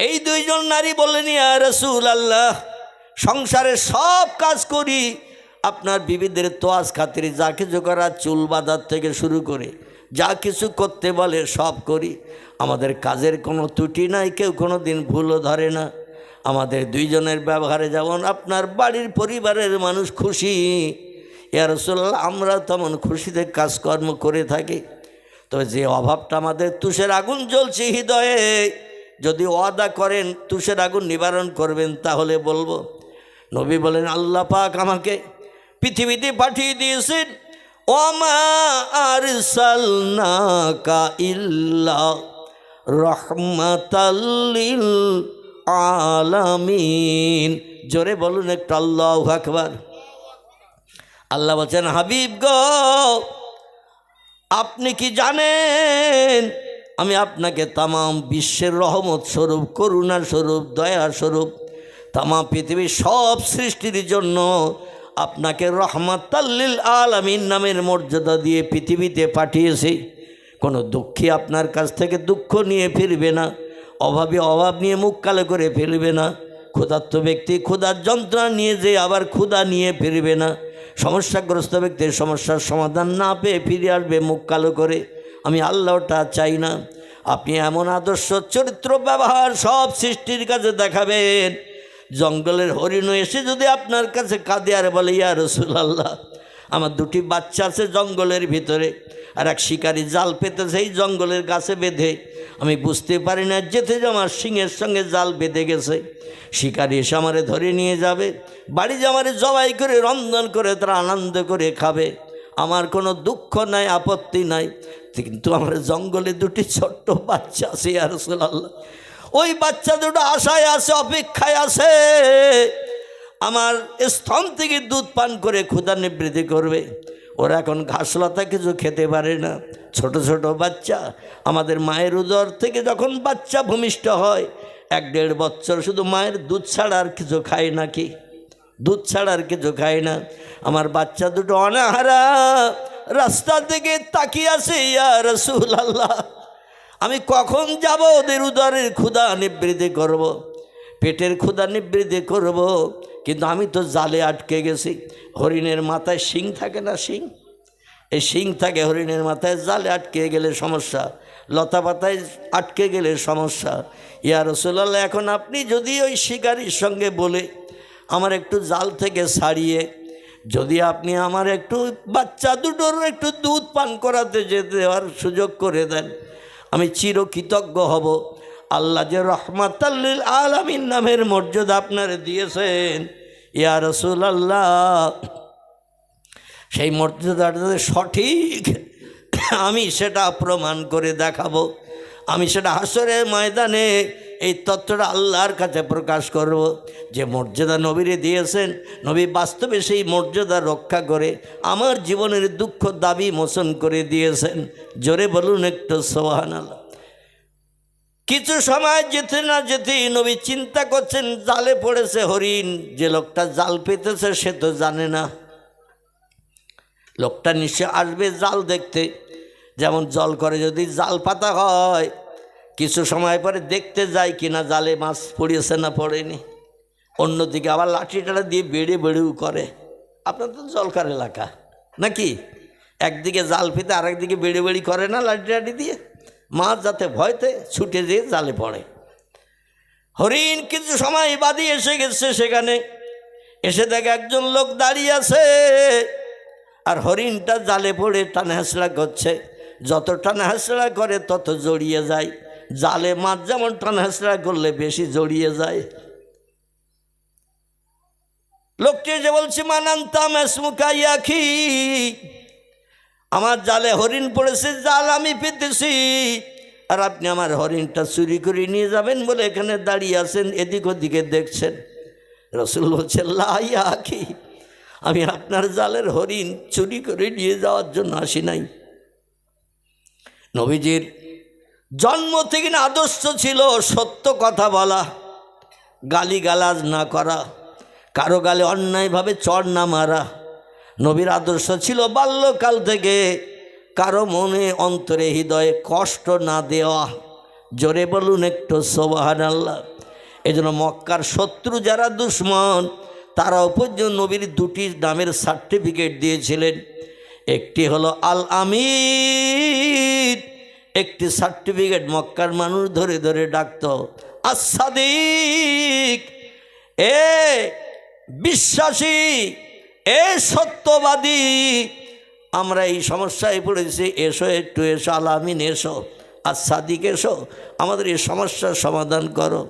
এই দুইজন নারী বললেন, ইয়া রাসূলুল্লাহ, সংসারের সব কাজ করি, আপনার বিবিদের তোয়াজ খাতির যা কিছু করা, চুল বাঁধার থেকে শুরু করে যা কিছু করতে বলে সব করি, আমাদের কাজের কোনো ত্রুটি নাই, কেউ কোনো দিন ভুলও ধরে না। আমাদের দুইজনের ব্যবহারে যেমন আপনার বাড়ির পরিবারের মানুষ খুশি, ইয়া রাসূলুল্লাহ আমরা তেমন খুশিতে কাজকর্ম করে থাকি। তবে যে অভাবটা আমাদের, তুষের আগুন জ্বলছে হৃদয়ে, যদি ওয়াদা করেন তুষের আগুন নিবারণ করবেন তাহলে বলবো। নবী বলেন, আল্লাহ পাক আমাকে পৃথিবীতে পাঠিয়ে দিয়েছেন, ওমা আরসালনাকা ইল্লা রাহমাতাল লিল আলামিন। জোরে বলুন একটু আল্লাহু আকবার। আল্লাহ বলছেন, হাবিব গো, আপনি কি জানেন আমি আপনাকে তামাম বিশ্বের রহমত স্বরূপ, করুণা স্বরূপ, দয়া স্বরূপ, তামাম পৃথিবীর সব সৃষ্টির জন্য আপনাকে রহমাতাল লিল আলামিন নামের মর্যাদা দিয়ে পৃথিবীতে পাঠিয়েছি। কোনো দুঃখী আপনার কাছ থেকে দুঃখ নিয়ে ফিরবে না, অভাবী অভাব নিয়ে মুখ কালো করে ফিরবে না, ক্ষুধার্ত ব্যক্তি ক্ষুধার যন্ত্রণা নিয়ে যে আবার ক্ষুধা নিয়ে ফিরবে না, সমস্যাগ্রস্ত ব্যক্তির সমস্যার সমাধান না পেয়ে ফিরে আসবে মুখ কালো করে। আমি আল্লাহটা চাই না। আপনি এমন আদর্শ চরিত্র ব্যবহার সব সৃষ্টির কাছে দেখাবেন, জঙ্গলের হরিণ এসে যদি আপনার কাছে কাঁদে আর বলে, ইয়া রাসূলুল্লাহ, আমার দুটি বাচ্চা আছে জঙ্গলের ভিতরে, আর এক শিকারি জাল পেতেছে এই জঙ্গলের গাছে বেঁধে, আমি বুঝতে পারি না যেতে যে আমার সিংহের সঙ্গে জাল বেঁধে গেছে, শিকারি এসে আমারে ধরে নিয়ে যাবে, বাড়ি যে আমারে জবাই করে রন্ধন করে তারা আনন্দ করে খাবে, আমার কোনো দুঃখ নাই, আপত্তি নাই, কিন্তু আমার জঙ্গলে দুটি ছোট্ট বাচ্চা আছে ইয়া রাসূলুল্লাহ, ওই বাচ্চা দুটো আশায় আছে, অপেক্ষায় আছে, আমার স্তন থেকে দুধ পান করে ক্ষুধা নিবৃত্তি করবে। ওরা এখন ঘাসলতা কিছু খেতে পারে না, ছোট ছোট বাচ্চা। আমাদের মায়ের উদর থেকে যখন বাচ্চা ভূমিষ্ঠ হয় 1-1.5 বছর শুধু মায়ের দুধ ছাড়া আর কিছু খায় নাকি? দুধ ছাড়া আর কিছু খায় না। আমার বাচ্চা দুটো অনাহারা রাস্তা থেকে তাকিয়ে আছে, ইয়া রাসূলুল্লাহ, আমি কখন যাব ওদের উদরের ক্ষুধা নিবৃত্তি করব, পেটের ক্ষুধা নিবৃত্তি করব, কিন্তু আমি তো জালে আটকে গেছি। হরিণের মাথায় শিং থাকে না, শিং, এই শিং থাকে হরিণের মাথায়, জালে আটকে গেলে সমস্যা, লতা পাতায় আটকে গেলে সমস্যা। ইয়া রাসূলুল্লাহ, এখন আপনি যদি ওই শিকারির সঙ্গে বলে আমার একটু জাল থেকে ছাড়িয়ে যদি আপনি আমার একটু বাচ্চা দুটোর একটু দুধ পান করাতে যেতে দেওয়ার সুযোগ করে দেন, আমি চিরকৃতজ্ঞ হব। আল্লাহ যে রহমাতাল লিল আলামিন নামের মর্যাদা আপনারে দিয়েছেন ইয়া রাসূলুল্লাহ, সেই মর্যাদাটা সঠিক আমি সেটা প্রমাণ করে দেখাবো। আমি সেটা হাসরের ময়দানে এই তত্ত্বটা আল্লাহর কাছে প্রকাশ করব, যে মর্যাদা নবীরে দিয়েছেন, নবী বাস্তবে সেই মর্যাদা রক্ষা করে আমার জীবনের দুঃখ দাবি মোচন করে দিয়েছেন। জোরে বলুন একটু সুবহানাল্লাহ। কিছু সময় যেতে না যেতেই নবী চিন্তা করছেন, জালে পড়েছে হরিণ, যে লোকটা জাল পেতেছে সে তো জানে না, লোকটা নিশ্চয় আসবে জাল দেখতে, যেমন জল করে যদি জাল পাতা হয়, কিছু সময় পরে দেখতে যায় কিনা জালে মাছ পড়িয়েছে না পড়েনি, অন্যদিকে আবার লাঠিটা দিয়ে বেড়ে বেড়েও করে। আপনার তো জলকার এলাকা নাকি, একদিকে জাল পেতে আরেকদিকে বেড়ে বেড়ি করে না লাঠি টাঠি দিয়ে, মাছ যাতে ভয়তে ছুটে যেয়ে জালে পড়ে। হরিণ কিছু সময় বাদে এসে গেছে, সেখানে এসে দেখে একজন লোক দাঁড়িয়ে আছে, আর হরিণটা জালে পড়ে টানা হেঁচড়া করছে। যত টানা হেঁচড়া করে তত জড়িয়ে যায়। জালে মাছ যেমন টানা হেঁচড়া করলে বেশি জড়িয়ে যায়। লোকটি যে বলছে, মানান্তাম এসমুকাইয়াখি, আমার জালে হরিণ পড়েছে, জাল আমি পেতেছি, আর আপনি আমার হরিণটা চুরি করে নিয়ে যাবেন বলে এখানে দাঁড়িয়ে আছেন, এদিক ওদিকে দেখছেন। রাসূল বলছেন, লা ইয়া আখি, আমি আপনার জালের হরিণ চুরি করে নিয়ে যাওয়ার জন্য আসি নাই। নবীজির জন্ম থেকে আদর্শ ছিল সত্য কথা বলা, গালিগালাজ না করা, কারো গালে অন্যায়ভাবে চড় না মারা। নবীর আদর্শ ছিল বাল্যকাল থেকে কারো মনে অন্তরে হৃদয়ে কষ্ট না দেওয়া। জোরে বলুন একটু সুবহানাল্লাহ। এই জন্য মক্কার শত্রু যারা দুশ্মন, তারাও পর্যন্ত নবীর দুটি নামের সার্টিফিকেট দিয়েছিলেন। একটি হলো আল আমিন, একটি সার্টিফিকেট মক্কার মানুষ ধরে ধরে ডাকত আস-সাদিক, এ বিশ্বাসী, এ সত্যবাদী, আমরা এই সমস্যায় পড়েছি, এসো একটু, এসো আল আমিন, এসো আস-সাদিক, এসো আমাদের এই সমস্যার সমাধান করো।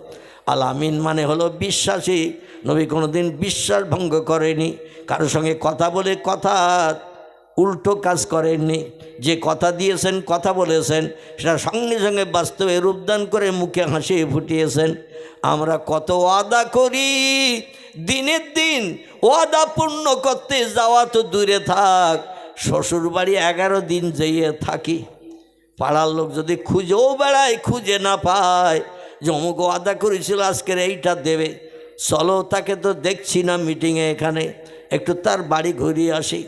আল আমিন মানে হলো বিশ্বাসী। নবী কোনোদিন বিশ্বাস ভঙ্গ করেনি, কারোর সঙ্গে কথা বলে কথা উল্টো কাজ করেননি। যে কথা দিয়েছেন, কথা বলেছেন, সেটা সঙ্গে সঙ্গে বাস্তবে রূপদান করে মুখে হাসি ফুটিয়েছেন। আমরা কত ওয়াদা করি, দিনের দিন ওয়াদা পূর্ণ করতে যাওয়া তো দূরে থাক, শ্বশুরবাড়ি 11 দিন যেয়ে থাকি। পাড়ার লোক যদি খুঁজেও বেড়ায়, খুঁজে না পায়, যে অমুক ওয়াদা করেছিল আজকের এইটা দেবে, চলো তাকে তো দেখছি না মিটিংয়ে, এখানে একটু তার বাড়ি ঘুরিয়ে আসি।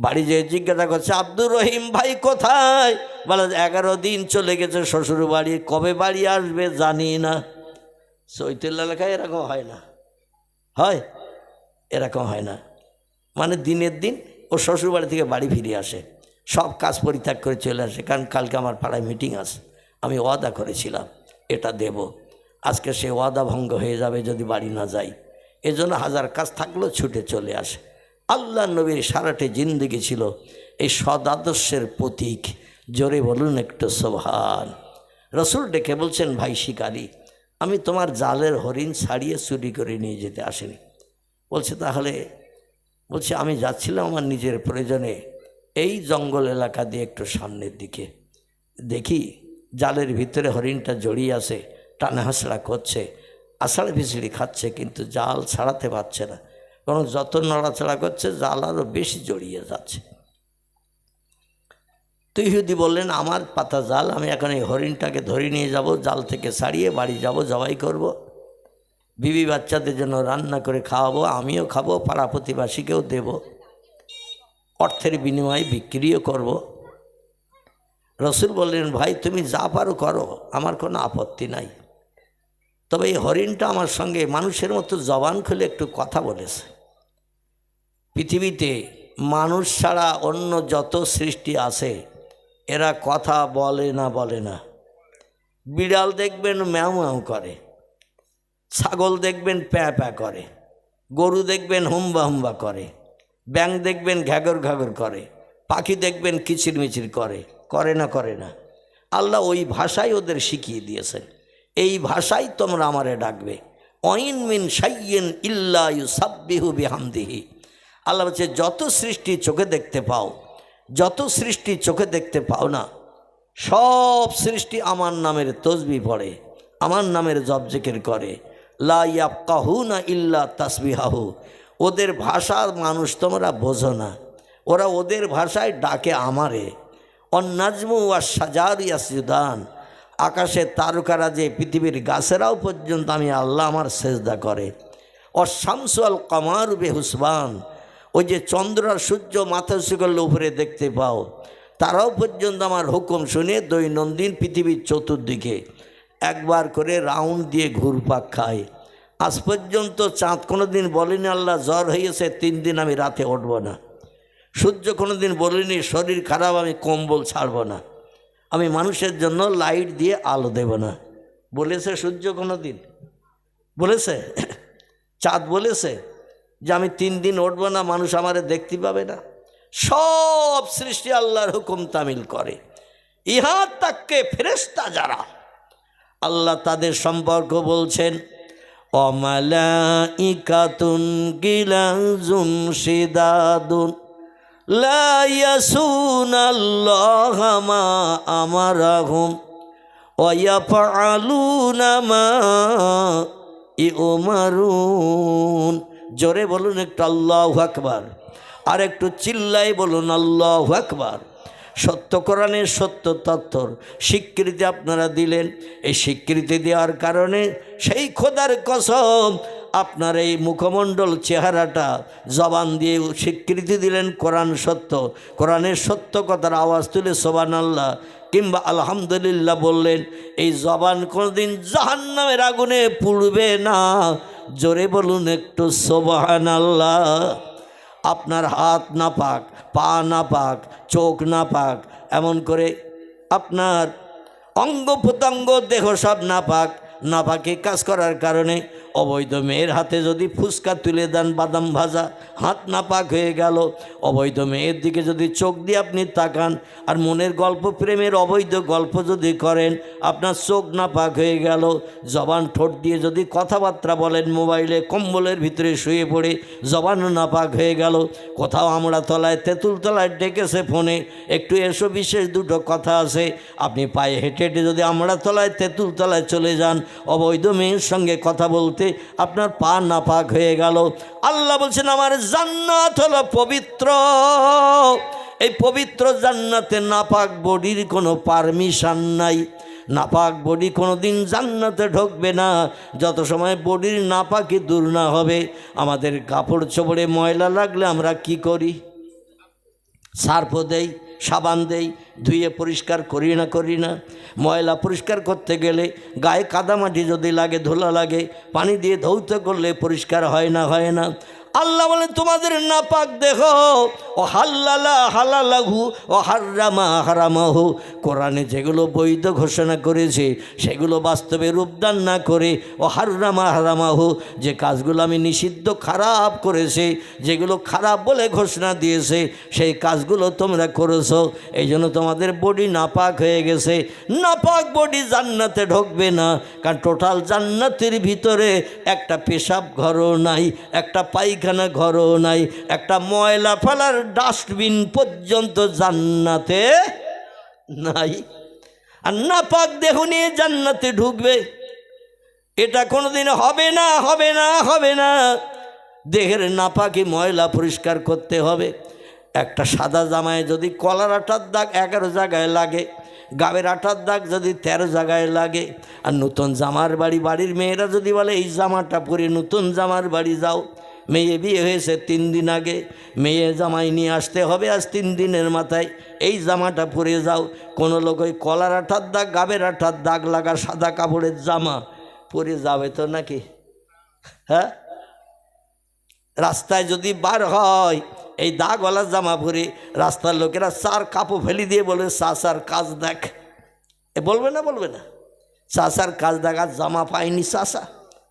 বাড়ি যেয়ে জিজ্ঞাসা করছে, আব্দুর রহিম ভাই কোথায়? বলে 11 দিন চলে গেছে শ্বশুর বাড়ি, কবে বাড়ি আসবে জানি না। চৈতন্য এলাকায় এরকম হয় না, হয় এরকম হয় না। মানে দিনের দিন ও শ্বশুর বাড়ি থেকে বাড়ি ফিরে আসে, সব কাজ পরিত্যাগ করে চলে আসে, কারণ কালকে আমার পাড়ায় মিটিং আছে, আমি ওয়াদা করেছিলাম এটা দেব, আজকে সে ওয়াদা ভঙ্গ হয়ে যাবে যদি বাড়ি না যাই। এজন্য হাজার কাজ থাকলেও ছুটে চলে আসে। আল্লাহ নবীর সারাটে জিন্দগি ছিল এই সদ আদর্শের প্রতীক। জোরে বলুন একটু সুবহান। রসুল ডেকে বলছেন, ভাই শিকারি, আমি তোমার জালের হরিণ ছাড়িয়ে চুরি করে নিয়ে যেতে আসিনি। বলছে তাহলে? বলছে আমি যাচ্ছিলাম আমার নিজের প্রয়োজনে এই জঙ্গল এলাকা দিয়ে একটু সামনের দিকে, দেখি জালের ভিতরে হরিণটা জড়িয়ে আছে, টানা হাসড়া করছে, আষাঢ় বিছড়ি খাচ্ছে, কিন্তু জাল ছাড়াতে পারছে না, কারণ যত নড়াচড়া করছে জাল আরও বেশি জড়িয়ে যাচ্ছে। তো ইহুদি বললেন, আমার পাতা জাল, আমি এখন এই হরিণটাকে ধরে নিয়ে যাব, জাল থেকে ছাড়িয়ে বাড়ি যাব, জবাই করব, বিবি বাচ্চাদের জন্য রান্না করে খাওয়াবো, আমিও খাবো, পাড়া প্রতিবাসীকেও দেব, অর্থের বিনিময়ে বিক্রিও করব। রসুল বললেন, ভাই তুমি যা পারো করো, আমার কোনো আপত্তি নাই, তবে এই হরিণটা আমার সঙ্গে মানুষের মতো জবান খুলে একটু কথা বলেছে। পৃথিবীতে মানুষ ছাড়া অন্য যত সৃষ্টি আছে এরা কথা বলে না। বিড়াল দেখবেন ম্যাও ম্যাও করে, ছাগল দেখবেন প্যাঁ প্যাঁ করে, গরু দেখবেন হুম্বা হুম্বা করে, ব্যাঙ দেখবেন ঘ্যাগর ঘ্যাগর করে, পাখি দেখবেন কিচিরমিচির করে না। আল্লাহ ওই ভাষাই ওদের শিখিয়ে দিয়েছেন, এই ভাষাই তোমরা আমারে ডাকবে। অইন মিন শাইইন ইল্লা ইউসাব্বিহু বিহামদিহি। আল্লাহ বলছে, যত সৃষ্টি চোখে দেখতে পাও, যত সৃষ্টি চোখে দেখতে পাও না, সব সৃষ্টি আমার নামের তসবিহ পড়ে, আমার নামের জপ জিকির করে। লা ইয়াফকাহুনা ইল্লা তাসবিহাহু। ওদের ভাষা মানুষ তোমরা বোঝো না, ওরা ওদের ভাষায় ডাকে আমারে। অন্নাজমু ওয়া শাজারু ইয়াসজুদান। আকাশের তারকারা যে পৃথিবীর গাছেরাও পর্যন্ত আমি আল্লাহ আমার সেজদা করে। অশামসু আল কামারু বেহুসবান। ওই যে চন্দ্র আর সূর্য মাথা উঁচু করলে উপরে দেখতে পাও, তারাও পর্যন্ত আমার হুকুম শুনে দৈনন্দিন পৃথিবীর চতুর্দিকে একবার করে রাউন্ড দিয়ে ঘুরপাক খায়। আজ পর্যন্ত চাঁদ কোনো দিন বলেনি আল্লাহ জ্বর হয়েছে 3 দিন আমি রাতে উঠব না। সূর্য কোনো দিন বলেনি শরীর খারাপ আমি কম্বল ছাড়ব না, আমি মানুষের জন্য লাইট দিয়ে আলো দেব না। বলেছে সূর্য কোনো দিন? বলেছে? চাঁদ বলেছে যে আমি 3 দিন উঠবো না, মানুষ আমারে দেখতে পাবে না? সব সৃষ্টি আল্লাহর হুকুম তামিল করে। ইহা তাকে ফেরেশতা যারা, আল্লাহ তাদের সম্পর্ক বলছেন অমালাইকাতুন গিলাজুন শিদাদুন লা ইয়াসুনাল্লাহা মা আমারাহুম ওয়া ইয়াফআলুনা মা ইউমারুন। জোরে বলুন একটু আল্লাহু আকবার, আর একটু চিল্লাই বলুন আল্লাহু আকবার। সত্য কোরআনের সত্য তথ্যর স্বীকৃতি আপনারা দিলেন। এই স্বীকৃতি দেওয়ার কারণে সেই খোদার কসম আপনার এই মুখমণ্ডল চেহারাটা জবান দিয়ে স্বীকৃতি দিলেন কোরআন সত্য, কোরআনের সত্য কথার আওয়াজ তুলে সুবহানাল্লাহ কিংবা আলহামদুলিল্লাহ বললেন। এই জবান কোনোদিন জাহান্নামের আগুনে পুড়বে না। জোরে বলুন একটু সুবহানাল্লাহ। আপনার হাত না পাক, পা না পাক, চোখ না পাক, এমন করে আপনার অঙ্গ প্রত্যঙ্গ দেহ সব না পাক, না পাকে কাজ করার কারণে অবৈধ মেয়ের হাতে যদি ফুচকা তুলে দেন বাদাম ভাজা, হাত না পাক হয়ে গেল। অবৈধ মেয়ের দিকে যদি চোখ দিয়ে আপনি তাকান আর মনের গল্প, প্রেমের অবৈধ গল্প যদি করেন, আপনার চোখ না পাক হয়ে গেল। জবান ঠোঁট দিয়ে যদি কথাবার্তা বলেন মোবাইলে, কম্বলের ভিতরে শুয়ে পড়ে, জবানও না পাক হয়ে গেল। কোথাও আমরা তলায়, তেঁতুল তলায় ডেকেছে ফোনে, একটু এসো বিশেষ দুটো কথা আছে। আপনি পায়ে হেঁটে হেঁটে যদি আমরা তলায়, তেঁতুল তলায় চলে যান অবৈধ মেয়ের সঙ্গে কথা বলতে, আপনার পা নাপাক হয়ে গেল। আল্লাহ বলছেন আমার জান্নাত হলো পবিত্র। এই পবিত্র জান্নাতে নাপাক বডির কোনো পারমিশন নাই। নাপাক বডি কোনো দিন জান্নাতে ঢুকবে না যত সময় বডির নাপাকি দূর না হবে। আমাদের কাপড় চোপড়ে ময়লা লাগলে আমরা কি করি? সার্ফ দেই, সাবান দেই, ধুয়ে পরিষ্কার করি না? ময়লা পরিষ্কার করতে গেলে গায়ে কাদামাটি যদি লাগে, ধুলা লাগে, পানি দিয়ে ধৌত করলে পরিষ্কার হয় না? আল্লাহ বলেন তোমাদের নাপাক দেহ ও হাল্লালা হালালাহু ও হাররামা হারামাহু, কোরআনে যেগুলো বৈধ ঘোষণা করেছে সেগুলো বাস্তবে রূপদান না করে ও হাররামা হারামাহু, যে কাজগুলো আমি নিষিদ্ধ খারাপ করেছে, যেগুলো খারাপ বলে ঘোষণা দিয়েছে সেই কাজগুলো তোমরা করেছো, এই জন্য তোমাদের বডি নাপাক হয়ে গেছে। নাপাক বডি জান্নাতে ঢুকবে না, কারণ টোটাল জান্নাতের ভিতরে একটা পেশাব ঘরও নাই, একটা পায়খানা ঘরও নাই, একটা ময়লা ফেলার ডাস্টবিন পর্যন্ত জান্নাতে নাই। আর নাপাক দেহ নিয়ে জান্নাতে ঢুকবে, এটা কোনোদিন হবে না। দেহের নাপাকি ময়লা পরিষ্কার করতে হবে। একটা সাদা জামায় যদি কলার আটার দাগ 11 জায়গায় লাগে, গাবের আটার দাগ যদি 13 জায়গায় লাগে, আর নতুন জামার বাড়ির মেয়েরা যদি বলে এই জামাটা পরে নতুন জামার বাড়ি যাও, মেয়ে বিয়ে হয়েছে 3 দিন আগে, মেয়ে জামাই নিয়ে আসতে হবে আজ 3 দিনের মাথায়, এই জামাটা পরে যাও। কোনো লোক ওই কলার আটার দাগ, গাবের আটার দাগ লাগা সাদা কাপড়ের জামা পরে যাবে তো নাকি? হ্যাঁ, রাস্তায় যদি বার হয় এই দাগওয়ালা জামা পরে, রাস্তার লোকেরা 4 কাপড় ফেলি দিয়ে বলে চাচার কাজ দেখ। বলবে না? চাচার কাজ দেখার জামা পাইনি চাচা,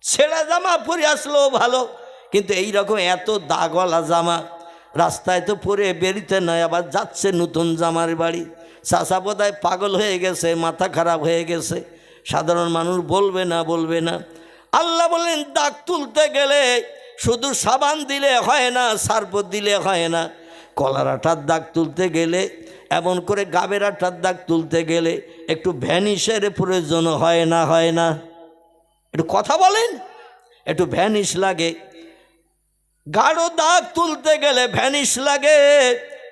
ছেঁড়া জামা পরে আসলো ভালো, কিন্তু এই রকম এত দাগওয়ালা জামা রাস্তায় তো পরে বেরিতে নয়, আবার যাচ্ছে নতুন জামার বাড়ি। চাচা বোধহয় পাগল হয়ে গেছে, মাথা খারাপ হয়ে গেছে। সাধারণ মানুষ বলবে না? আল্লাহ বলেন দাগ তুলতে গেলে শুধু সাবান দিলে হয় না, সার্ফ দিলে হয় না। কলার আটার দাগ তুলতে গেলে, এমন করে গাবের আটার দাগ তুলতে গেলে একটু ভ্যানিশের প্রয়োজন হয় না? একটু কথা বলেন, একটু ভ্যানিশ লাগে। গাঢ় দাগ তুলতে গেলে ভ্যানিশ লাগে,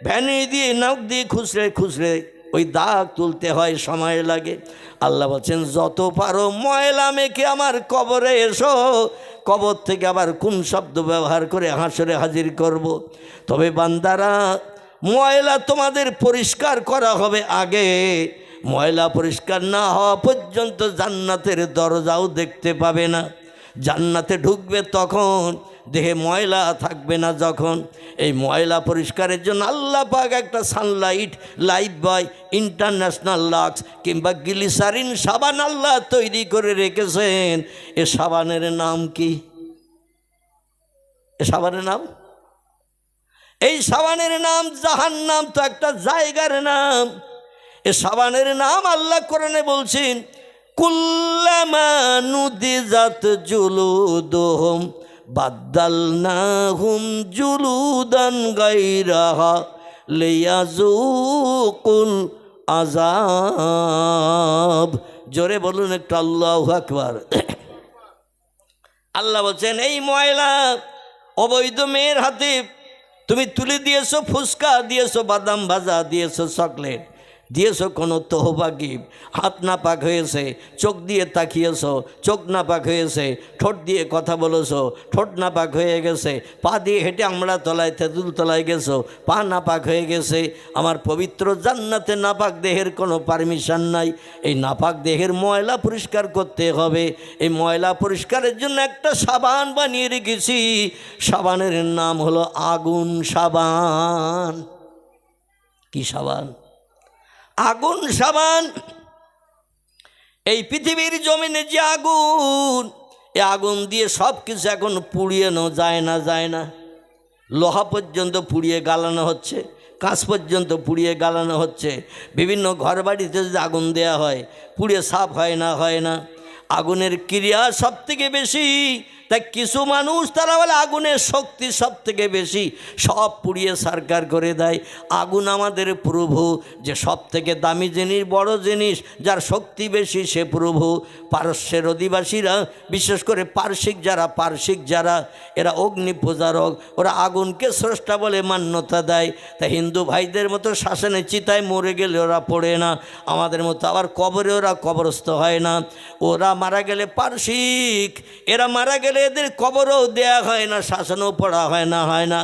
ভ্যানিশ দিয়ে নখ দিয়ে খুচরে ওই দাগ তুলতে হয়, সময় লাগে। আল্লাহ বলছেন যত পারো ময়লা মেখে আমার কবরে এসো, কবর থেকে আবার কোন শব্দ ব্যবহার করে হাসরে হাজির করব। তবে বান্দারা, ময়লা তোমাদের পরিষ্কার করা হবে আগে। ময়লা পরিষ্কার না হওয়া পর্যন্ত জান্নাতের দরজাও দেখতে পাবে না। জান্নাতে ঢুকবে তখন দেহে ময়লা থাকবে না যখন, এই ময়লা পরিষ্কারের জন্য আল্লাহ পাক একটা সানলাইট, লাইফ বয়, ইন্টারন্যাশনাল লাক্স কিংবা গ্লিসারিন সাবান আল্লাহ তৈরি করে রেখেছেন। এ সাবানের নাম কি? এ সাবানের নাম, এই সাবানের নাম জাহান্নাম, তো একটা জায়গার নাম। এ সাবানের নাম আল্লাহ কোরআনে বলছেন, কুল্লামা নুদিজাত জুলুদুহুম বাদদালনাহুম জুলুদান গায়রাহা লিয়াযুকুল আযাব। জোরে বলুন একটু আল্লাহু আকবার। আল্লাহ বলছেন, এই ময়লা অবৈধ মেয়ের হাতে তুমি তুলে দিয়েছো, ফুসকা দিয়েছো, বাদাম ভাজা দিয়েছো, চকলেট দিয়েছো, কোনো তহবাগিব, হাত নাপাক হয়েছে, চোখ দিয়ে তাকিয়েছো, চোখ নাপাক হয়েছে, ঠোঁট দিয়ে কথা বলেছো, ঠোঁট নাপাক হয়ে গেছে, পা দিয়ে হেঁটে আমরা তলায় তেঁতুল তলায় গেছো, পা নাপাক হয়ে গেছে। আমার পবিত্র জান্নাতে নাপাক দেহের কোনো পারমিশন নাই। এই নাপাক দেহের ময়লা পরিষ্কার করতে হবে। এই ময়লা পরিষ্কারের জন্য একটা সাবান বানিয়ে রেখেছি, সাবানের নাম হলো আগুন সাবান। কি সাবান? আগুন সাবান। এই পৃথিবীর জমিনে যে আগুন, এই আগুন দিয়ে সব কিছু এখন পুড়িয়েনো যায় না। লোহা পর্যন্ত পুড়িয়ে গালানো হচ্ছে, কাঁচ পর্যন্ত পুড়িয়ে গালানো হচ্ছে। বিভিন্ন ঘর বাড়িতে যদি আগুন দেওয়া হয়, পুড়িয়ে সাফ হয় না। আগুনের ক্রিয়া সব থেকে বেশি, তাই কিছু মানুষ তারা বলে আগুনের শক্তি সব থেকে বেশি, সব পুড়িয়ে সারকার করে দেয়। আগুন আমাদের প্রভু, যে সব থেকে দামি জিনিস, বড় জিনিস, যার শক্তি বেশি সে প্রভু। পারস্যের অধিবাসীরা, বিশেষ করে পারসিক যারা এরা অগ্নি পূজারক, ওরা আগুনকে স্রষ্টা বলে মান্যতা দেয়। তাই হিন্দু ভাইদের মতো শ্মশানে চিতায় মরে গেলে ওরা পড়ে না, আমাদের মতো আবার কবরে ওরা কবরস্থ হয় না। ওরা মারা গেলে পারসিক, এরা মারা গেলে এদের কবরও দেয়া হয় না, শাসনও পড়া হয় না।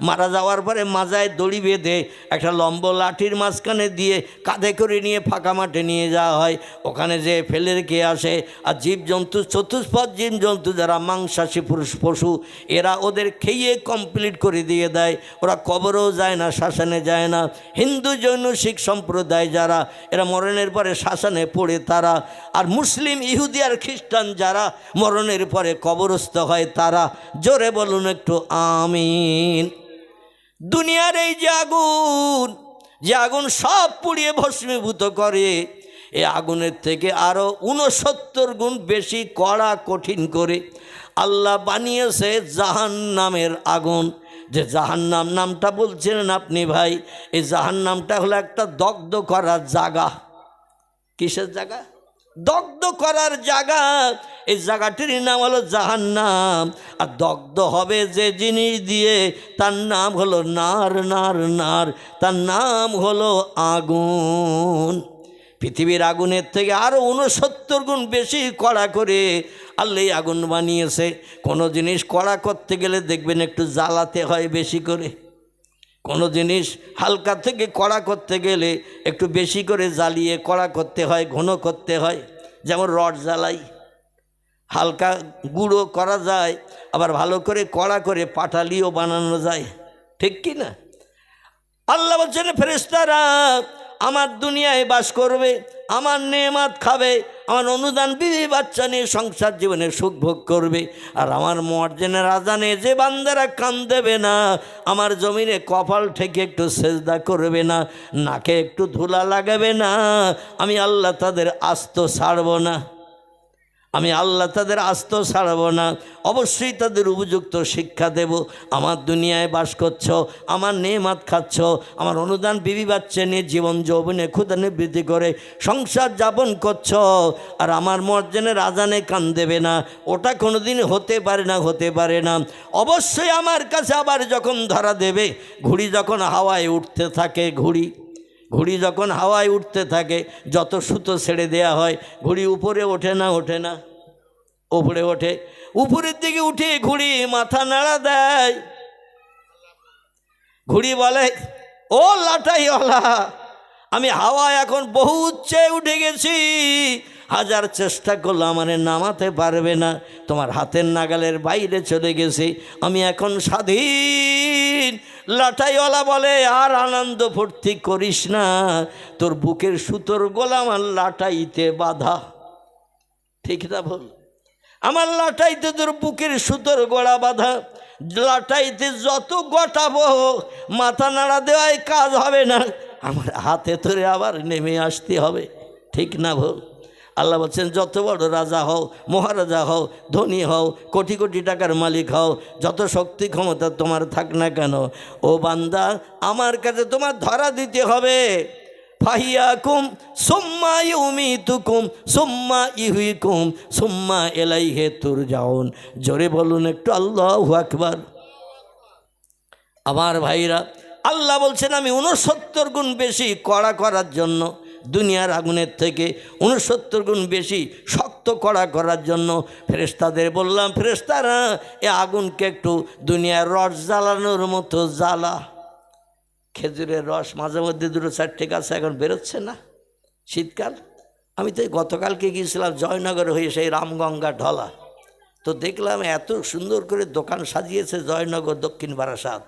মারা যাওয়ার পরে মাজায় দড়ি বেঁধে একটা লম্ব লাঠির মাঝখানে দিয়ে কাঁধে করে নিয়ে ফাঁকা মাঠে নিয়ে যাওয়া হয়। ওখানে যে ফেলে রেখে আসে। আর জীবজন্তু, চতুষ্পদ জীবজন্তু যারা মাংসাশী পশু, এরা ওদের খেয়ে কমপ্লিট করে দিয়ে দেয়। ওরা কবরও যায় না, শ্মশানে যায় না। হিন্দু, জৈন, শিখ সম্প্রদায় যারা, এরা মরণের পরে শ্মশানে পড়ে তারা। আর মুসলিম, ইহুদি আর খ্রিস্টান যারা মরণের পরে কবরস্থ হয় তারা। জোরে বলুন একটু আমিন। দুনিয়ার এই যে আগুন সব পুড়িয়ে ভস্মীভূত করে, এই আগুনের থেকে আরো 69 গুণ বেশি কড়া, কঠিন করে আল্লাহ বানিয়েছে জাহান্নামের আগুন। যে জাহান্নাম নামটা বলছেন আপনি ভাই, এই জাহান্নামটা হলো একটা দগ্ধ করার জায়গা। কিসের জায়গা? দগ্ধ করার জায়গা। এই জায়গাটির নাম হলো জাহান্নাম। আর দগ্ধ হবে যে জিনিস দিয়ে, তার নাম হলো নার, তার নাম হলো আগুন। পৃথিবীর আগুনের থেকে আরও 69 গুণ বেশি কড়া করে আল্লাহ আগুন বানিয়েছে। কোনো জিনিস কড়া করতে গেলে দেখবেন একটু জ্বালাতে হয় বেশি করে। কোনো জিনিস হালকা থেকে কড়া করতে গেলে একটু বেশি করে জ্বালিয়ে কড়া করতে হয়, ঘন করতে হয়। যেমন রড জ্বালাই, হালকা গুঁড়ো করা যায়, আবার ভালো করে কড়া করে পাটালিও বানানো যায়, ঠিক কি না? আল্লাহ বলছেন, ফেরেশতারা আমার দুনিয়ায় বাস করবে, আমার নেয়ামত খাবে, আমার অনুদান বিবি বাচ্চা নিয়ে সংসার জীবনে সুখ ভোগ করবে। আর আমার মুয়াজ্জিনের আজানে যে বান্দারা কান দেবে না, আমার জমিনে কপাল ঠেকে একটু সেজদা করবে না, নাকে একটু ধুলা লাগাবে না, আমি আল্লাহ তাদের আস্ত ছাড়ব না। আমি আল্লাহ তাদের আস্ত ছাড়ব না, অবশ্যই তাদের উপযুক্ত শিক্ষা দেব। আমার দুনিয়ায় বাস করছ, আমার নেয়ামত খাচ্ছ, আমার অনুদান বিবি বাচ্চা নিয়ে জীবন যৌবনে ক্ষুধা নিবৃত্তি করে সংসার যাপন করছ, আর আমার মুয়াজ্জিনের আজানে কান দেবে না, ওটা কোনোদিন হতে পারে না। অবশ্যই আমার কাছে আবার যখন ধরা দেবে, ঘুড়ি যখন হাওয়ায় উঠতে থাকে, ঘুড়ি যখন হাওয়ায় উঠতে থাকে, যত সুতো ছেড়ে দেয়া হয়, ঘুড়ি উপরে ওঠে না? উপরে ওঠে। উপরের দিকে উঠে ঘুড়ি মাথা নাড়া দেয়। ঘুড়ি বলে, ও লাটাইওয়ালা, আমি হাওয়ায় এখন বহু উচ্চে উঠে গেছি, হাজার চেষ্টা করলো আমার নামাতে পারবে না, তোমার হাতের নাগালের বাইরে চলে গেছে, আমি এখন স্বাধীন। লাটাইওয়ালা বলে আর আনন্দ ফুর্তি করিস না, তোর বুকের সুতোর গোলা আমার লাটাইতে বাঁধা। ঠিক না বল? আমার লাটাইতে তোর বুকের সুতোর গোড়া বাঁধা, লাটাইতে যত গোটাবো মাথা নাড়া দেওয়ায় কাজ হবে না, আমার হাতে ধরে আবার নেমে আসতে হবে। ঠিক না বল? আল্লাহ বলছেন যত বড় রাজা হও, মহারাজা হও, ধনী হও, কোটি কোটি টাকার মালিক হও, যত শক্তি ক্ষমতা তোমার থাক না কেন, ও বান্দা আমার কাছে তোমার ধরা দিতে হবে। ফাহিয়াকুম সুম্মা ইউমিতুকুম সুম্মা ইহয়িকুম সুম্মা ইলাইহি তুরজাউন। জোরে বলুন একটু আল্লাহু আকবার। আমার ভাইরা, আল্লাহ বলছেন আমি 69 গুণ বেশি কড়া করার জন্য, দুনিয়ার আগুনের থেকে 69 গুণ বেশি শক্ত কড়া করার জন্য ফেরেশতাদের বললাম, ফেরেশতারা এ আগুনকে একটু দুনিয়ার রস জ্বালানোর মতো জ্বালা। খেজুরের রস মাঝে মধ্যে 2-4 গাছ এখন বেরোচ্ছে না, শীতকাল। আমি তো গতকালকে গিয়েছিলাম জয়নগর হয়ে সেই রামগঙ্গা ঢলা, তো দেখলাম এত সুন্দর করে দোকান সাজিয়েছে জয়নগর দক্ষিণ বারাসাত,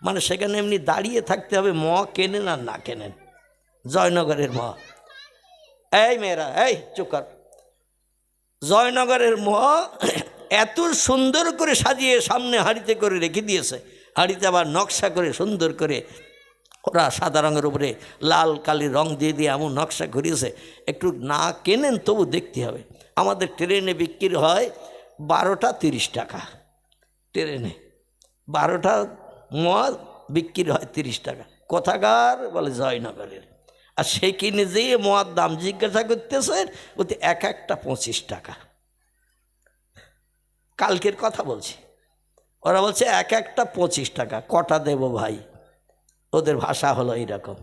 মানে সেখানে এমনি দাঁড়িয়ে থাকতে হবে, ম কেনেন আর না কেনেন, জয়নগরের ম। এই মেয়েরা, এই চুপ কর। জয়নগরের ম এত সুন্দর করে সাজিয়ে সামনে হাঁড়িতে করে রেখে দিয়েছে, হাঁড়িতে আবার নকশা করে সুন্দর করে ওরা সাদা রঙের উপরে লাল কালি রং দিয়ে দিয়ে এমন নকশা করিয়েছে, একটু না কেনেন তবু দেখতে হবে। আমাদের ট্রেনে বিক্রি হয় 12টা 30 টাকা, ট্রেনে 12টা মদ বিক্রি হয় 30 টাকা। কোথাকার? বলে জয়নগরের। আর সে কিনে যেয়ে মদ দাম জিজ্ঞাসা করতেছে, ওতে এক একটা 25 টাকা। কালকের কথা বলছি, ওরা বলছে এক একটা 25 টাকা, কটা দেব ভাই? ওদের ভাষা হলো এইরকম।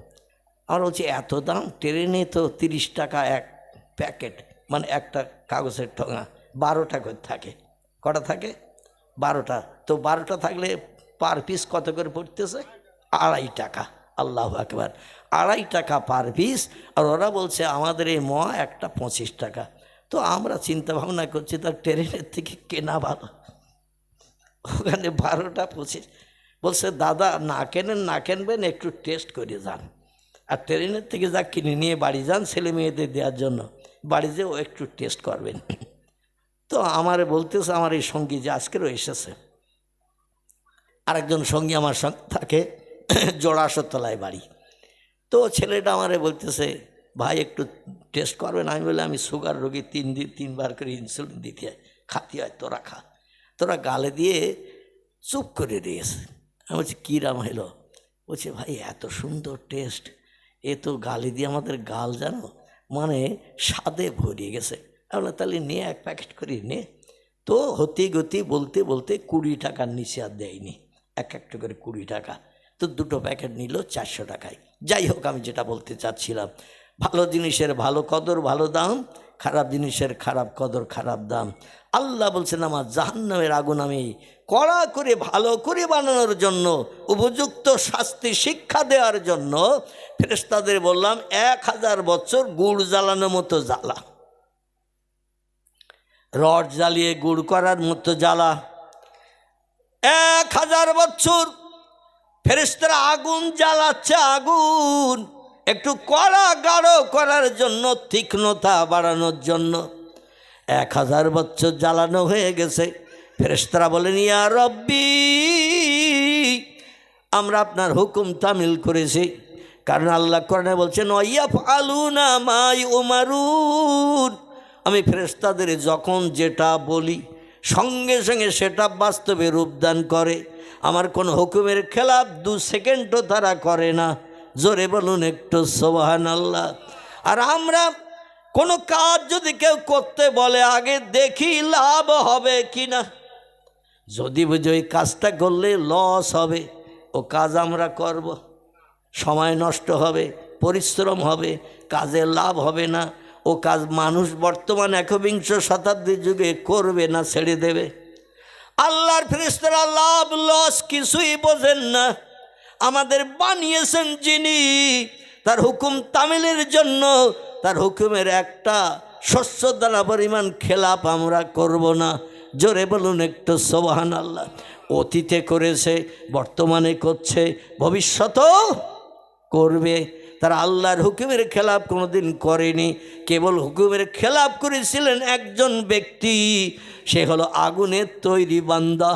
আমরা বলছি এত দাম? ট্রেনে তো 30 টাকা এক প্যাকেট, মানে একটা কাগজের ঠোঙা, 12টা করে থাকে। কটা থাকে? 12টা। তো 12টা থাকলে পার পিস কত করে পড়তেছে? 2.5 টাকা। আল্লাহু আকবার, 2.5 টাকা পার পিস। আর ওরা বলছে আমাদের এই একটা 25 টাকা। তো আমরা চিন্তা ভাবনা করছি তার ট্রেনের থেকে কেনা ভালো, ওখানে 12টা 25। বলছে দাদা না কেনেন, না কেনবেন, একটু টেস্ট করে যান, আর ট্রেনের থেকে যা কিনে নিয়ে বাড়ি যান ছেলে মেয়েদের দেওয়ার জন্য, বাড়ি যেও একটু টেস্ট করবেন। তো আমারে বলতেছে, আমার এই সঙ্গী যে আজকেরও এসেছে, আরেকজন সঙ্গী আমার সঙ্গে থাকে, জোড়াশতলায় বাড়ি। তো ছেলেটা আমারে বলতেছে ভাই একটু টেস্ট করবেন। আমি বলে আমি সুগার রোগী, 3 বার করে ইনসুলিন দিতে হয়, খাতি হয়, তোরা খা। তোরা গালে দিয়ে চুপ করে দিয়েছে। আমি বলছি কী রাম হলো? বলছে ভাই এত সুন্দর টেস্ট, এ তো গালে দিয়ে আমাদের গাল জানো মানে স্বাদে ভরিয়ে গেছে। আমরা তাহলে নিয়ে 1 প্যাকেট করে নে। তো হতি গতি বলতে বলতে 20 টাকার নিচে আর দেয়নি, এক একটা করে 20 টাকা। তো 2টো প্যাকেট নিল 400 টাকায়। যাই হোক, আমি যেটা বলতে চাচ্ছিলাম, ভালো জিনিসের ভালো কদর, ভালো দাম, খারাপ জিনিসের খারাপ কদর, খারাপ দাম। আল্লাহ বলছেন আমার জাহান্নামের আগুন আমি কড়া করে ভালো করে বানানোর জন্য, উপযুক্ত শাস্তি শিক্ষা দেওয়ার জন্য ফেরেশতাদের বললাম 1000 বছর গুড় জ্বালানোর মতো জ্বালা, রড জ্বালিয়ে গুড় করার মতো জ্বালা। 1000 বছর ফেরেশতারা আগুন জ্বালাচ্ছে, আগুন একটু কড়া গাঢ় করার জন্য, তীক্ষ্ণতা বাড়ানোর জন্য। 1000 বছর জ্বালানো হয়ে গেছে। ফেরেশতারা বলেন ইয়া রব্বি, আমরা আপনার হুকুম তামিল করেছি, কারণ আল্লাহ কোরআনে বলছেন ওয়াইয়াফআলুনা মা ইউমারুন। আমি ফেরেশতাদের যখন যেটা বলি সঙ্গে সঙ্গে সেটা বাস্তবে রূপদান করে, আমার কোনো হুকুমের খেলাফ 2 সেকেন্ডও তারা করে না। জোরে বলুন একটু সুবহানাল্লাহ। আর আমরা কোনো কাজ যদি কেউ করতে বলে আগে দেখি লাভ হবে কি না, যদি বুঝি ওই কাজটা করলে লস হবে, ও কাজ আমরা করব, সময় নষ্ট হবে, পরিশ্রম হবে, কাজে লাভ হবে না, ও কাজ মানুষ বর্তমান 21 শতাব্দীর যুগে করবে না, ছেড়ে দেবে। আল্লাহর ফেরেশতারা লাভ লস কিছুই বোঝেন না। আমাদের বানিয়েছেন যিনি, তার হুকুম তামিলের জন্য, তার হুকুমের একটা শস্য দানা পরিমাণ খেলাপ আমরা করব না। জোরে বলুন একটু সুবহানাল্লাহ। অতীতে করেছে, বর্তমানে করছে, ভবিষ্যতেও করবে। তারা আল্লাহর হুকুমের খেলাপ কোনোদিন করেনি। কেবল হুকুমের খেলাপ করেছিলেন একজন ব্যক্তি, সে হলো আগুনের তৈরি বান্দা।